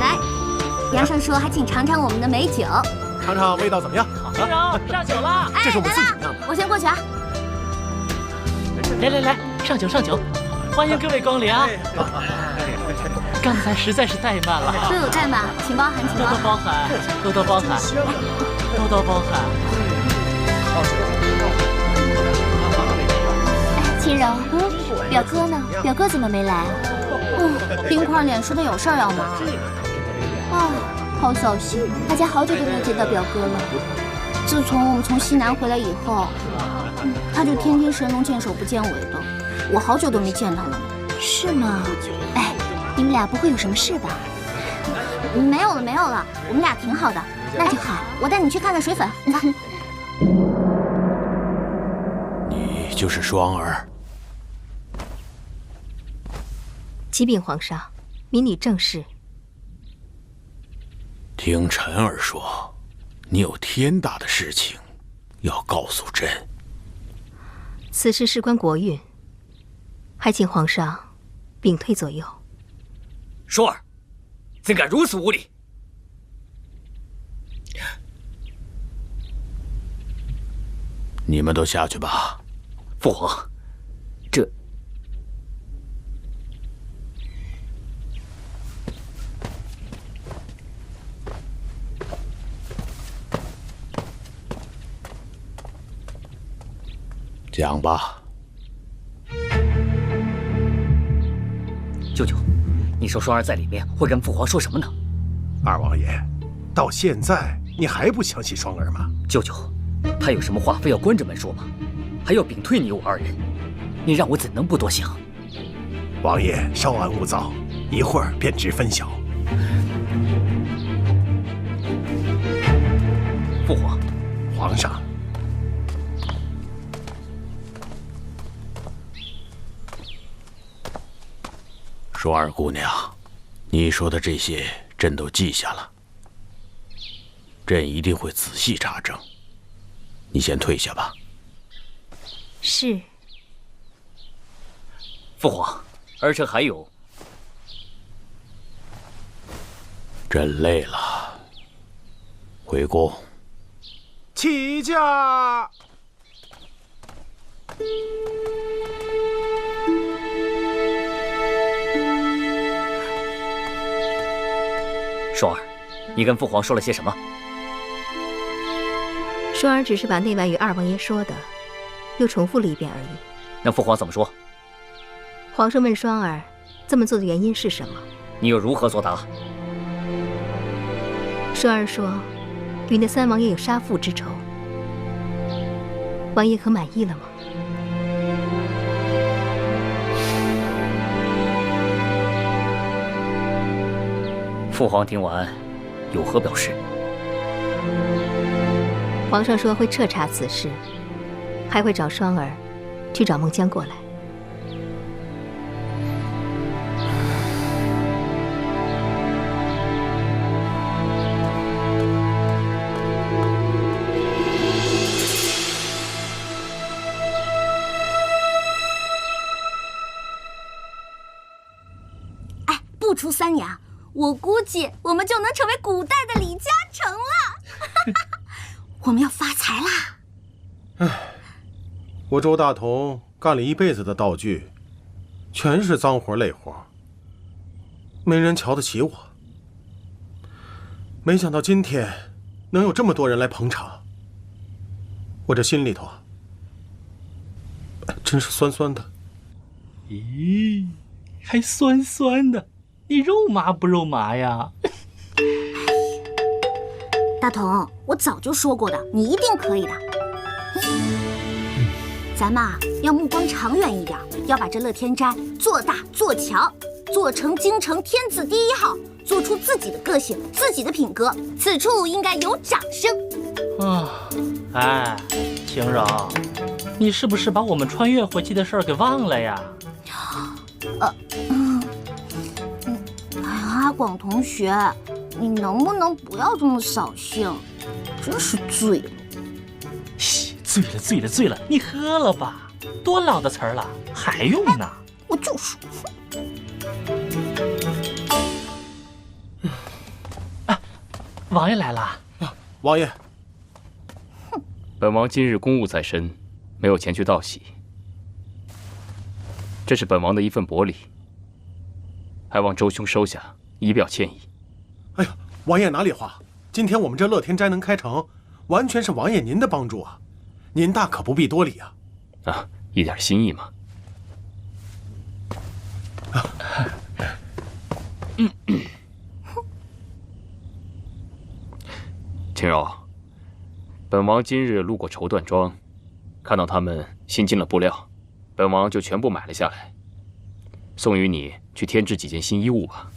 A: 来，杨尚书还请尝尝我们的美酒，
C: 尝尝味道怎么样？
D: 晴柔，上酒了。
C: 这是我们自己酿的。
A: 我先过去啊。
D: 来，上酒，欢迎各位光临啊！刚才实在是怠慢了，
A: 都有怠慢，请包涵，
D: 多多包涵。
A: 哎，秦柔，表哥呢？表哥怎么没来？冰块脸说他有事要忙。啊，好扫兴，大家好久都没有见到表哥了。自从我们从西南回来以后，他就天天神龙见首不见尾的，我好久都没见他了。
E: 是吗？哎，你们俩不会有什么事吧？
A: 没有了，没有了，我们俩挺好的。那就好，我带你去看看水粉。
N: 你就是双儿。
T: 启禀皇上，民女正是。
N: 听臣儿说，你有天大的事情要告诉朕。
T: 此事事关国运，还请皇上屏退左右。
M: 双儿，怎敢如此无礼！
N: 你们都下去吧。
M: 父皇，这……
N: 讲吧。
M: 舅舅，你说双儿在里面会跟父皇说什么呢？
C: 二王爷，到现在你还不相信双儿吗？
M: 舅舅，他有什么话非要关着门说吗？还要屏退你我二人，你让我怎能不多想？
C: 王爷稍安勿躁，一会儿便知分晓。
M: 父皇，
C: 皇上。
N: 双儿姑娘，你说的这些朕都记下了，朕一定会仔细查证。你先退下吧。
T: 是。
M: 父皇，儿臣还有。
N: 朕累了，回宫。
P: 起驾！
M: 双儿，你跟父皇说了些什么？
T: 双儿只是把内外与二王爷说的，又重复了一遍而已。
M: 那父皇怎么说？
T: 皇上问双儿这么做的原因是什么？
M: 你又如何作答？
T: 双儿说，与那三王爷有杀父之仇。王爷可满意了吗？
M: 父皇听完，有何表示？
T: 皇上说会彻查此事，还会找双儿去找孟姜过来。
A: 哎，不出3年，我估计我们就能成为古代的李嘉诚了。我们要发财啦！
C: 唉，我周大同干了一辈子的道具，全是脏活累活，没人瞧得起我。没想到今天能有这么多人来捧场，我这心里头真是酸酸的。
D: 咦，还酸酸的，你肉麻不肉麻呀？
A: 大同，我早就说过的，你一定可以的。咱们要目光长远一点，要把这乐天斋做大做强，做成京城天字第1号，做出自己的个性、自己的品格。此处应该有掌声。
D: 哎，晴柔，你是不是把我们穿越回去的事儿给忘了呀？
A: 阿广同学，你能不能不要这么扫兴？真是醉了。
D: 嘘，醉了，你喝了吧，多老的词儿了，还用呢？
A: 我就说。
D: 王爷来了。
C: 王爷。
F: 本王今日公务在身，没有前去道喜。这是本王的一份薄礼，还望周兄收下，以表歉意。
C: 哎呀，王爷哪里话？今天我们这乐天斋能开成，完全是王爷您的帮助啊，您大可不必多礼啊。
F: 啊，一点心意嘛。晴柔，本王今日路过绸缎庄，看到他们新进了布料，本王就全部买了下来，送与你去添置几件新衣物吧。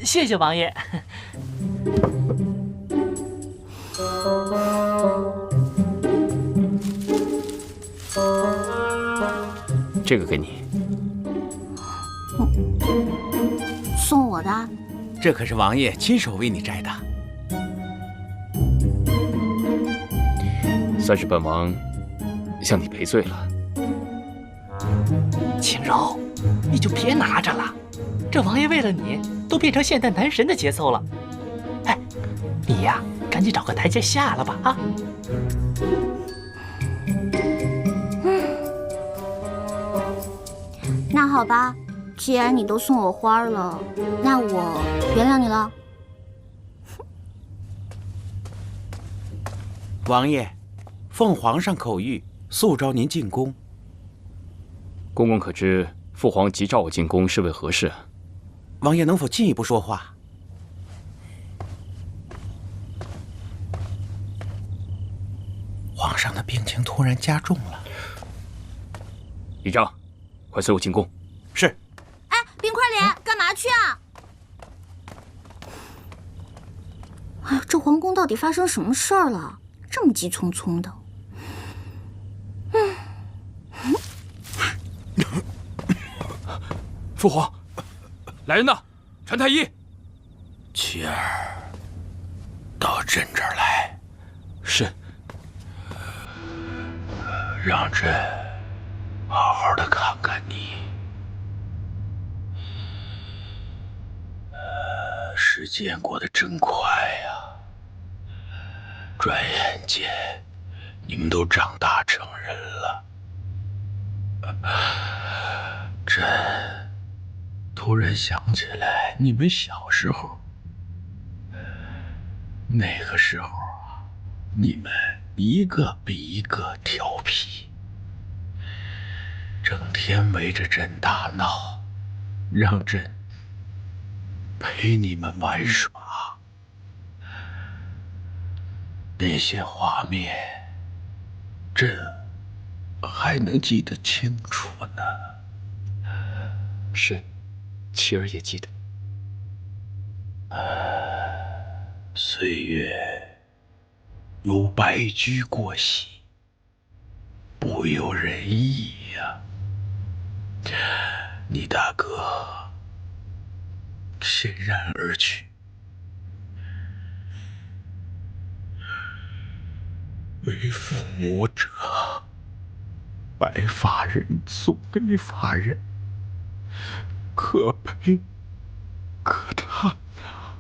D: 谢谢王爷。
F: 这个给你。
A: 送我的？
U: 这可是王爷亲手为你摘的。
F: 算是本王向你赔罪了。
D: 青柔，你就别拿着了，这王爷为了你都变成现代男神的节奏了。哎，你呀，赶紧找个台阶下了吧啊！
A: 那好吧，既然你都送我花了，那我原谅你了。
U: 王爷，奉皇上口谕，速召您进宫。
F: 公公可知父皇急召我进宫是为何事？
U: 王爷能否进一步说话？皇上的病情突然加重了。
F: 李章，快随我进宫。
U: 是。
A: 哎，冰块脸，干嘛去啊？哎呀，这皇宫到底发生什么事儿了？这么急匆匆的。
H: 父皇，来人呐！传太医。
N: 琪儿，到朕这儿来。
H: 是。
N: 让朕好好的看看你。时间过得真快呀，转眼间你们都长大成人了。朕突然想起来你们小时候，那个时候啊，你们一个比一个调皮，整天围着朕打闹，让朕陪你们玩耍。那些画面，朕还能记得清楚呢。
H: 是，琪儿也记得。
N: 岁月如白驹过隙，不由人意呀。你大哥潸然而去，为父母者，白发人送黑发人，可悲可叹啊！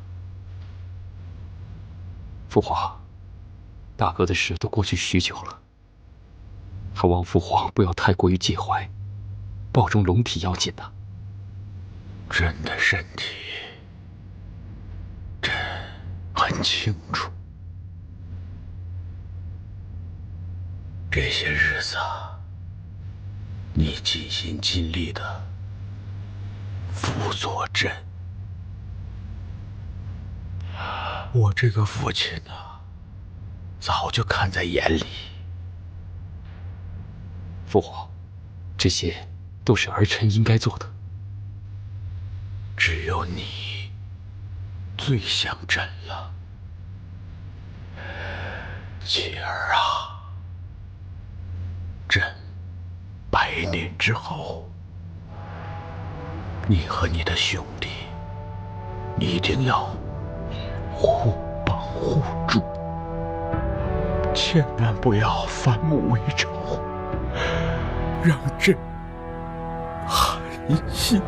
H: 父皇，大哥的事都过去许久了，还望父皇不要太过于介怀，保重龙体要紧呐。
N: 朕的身体，朕很清楚。这些日子啊，你尽心尽力的辅佐朕。我这个父亲呢，早就看在眼里。
H: 父皇，这些都是儿臣应该做的。
N: 只有你最像朕了，琪儿啊！朕100年之后，你和你的兄弟一定要互帮互助，千万不要反目为仇，让朕寒心。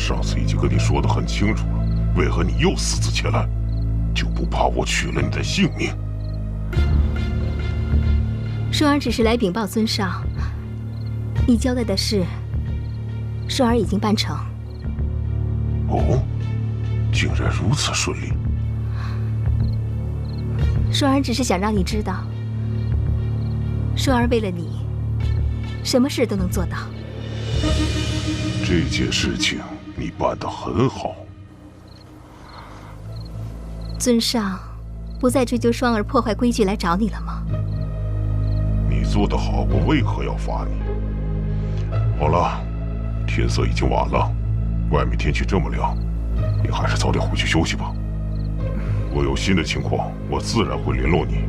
K: 上次已经跟你说得很清楚了，为何你又私自前来？就不怕我取了你的性命？
T: 双儿只是来禀报尊上，你交代的事，双儿已经办成。
K: 哦，竟然如此顺利。
T: 双儿只是想让你知道，双儿为了你，什么事都能做到。
K: 这件事情你办得很好。
T: 尊上不再追究双儿破坏规矩来找你了吗？
K: 你做得好，我为何要罚你？好了，天色已经晚了，外面天气这么凉，你还是早点回去休息吧。我有新的情况，我自然会联络你。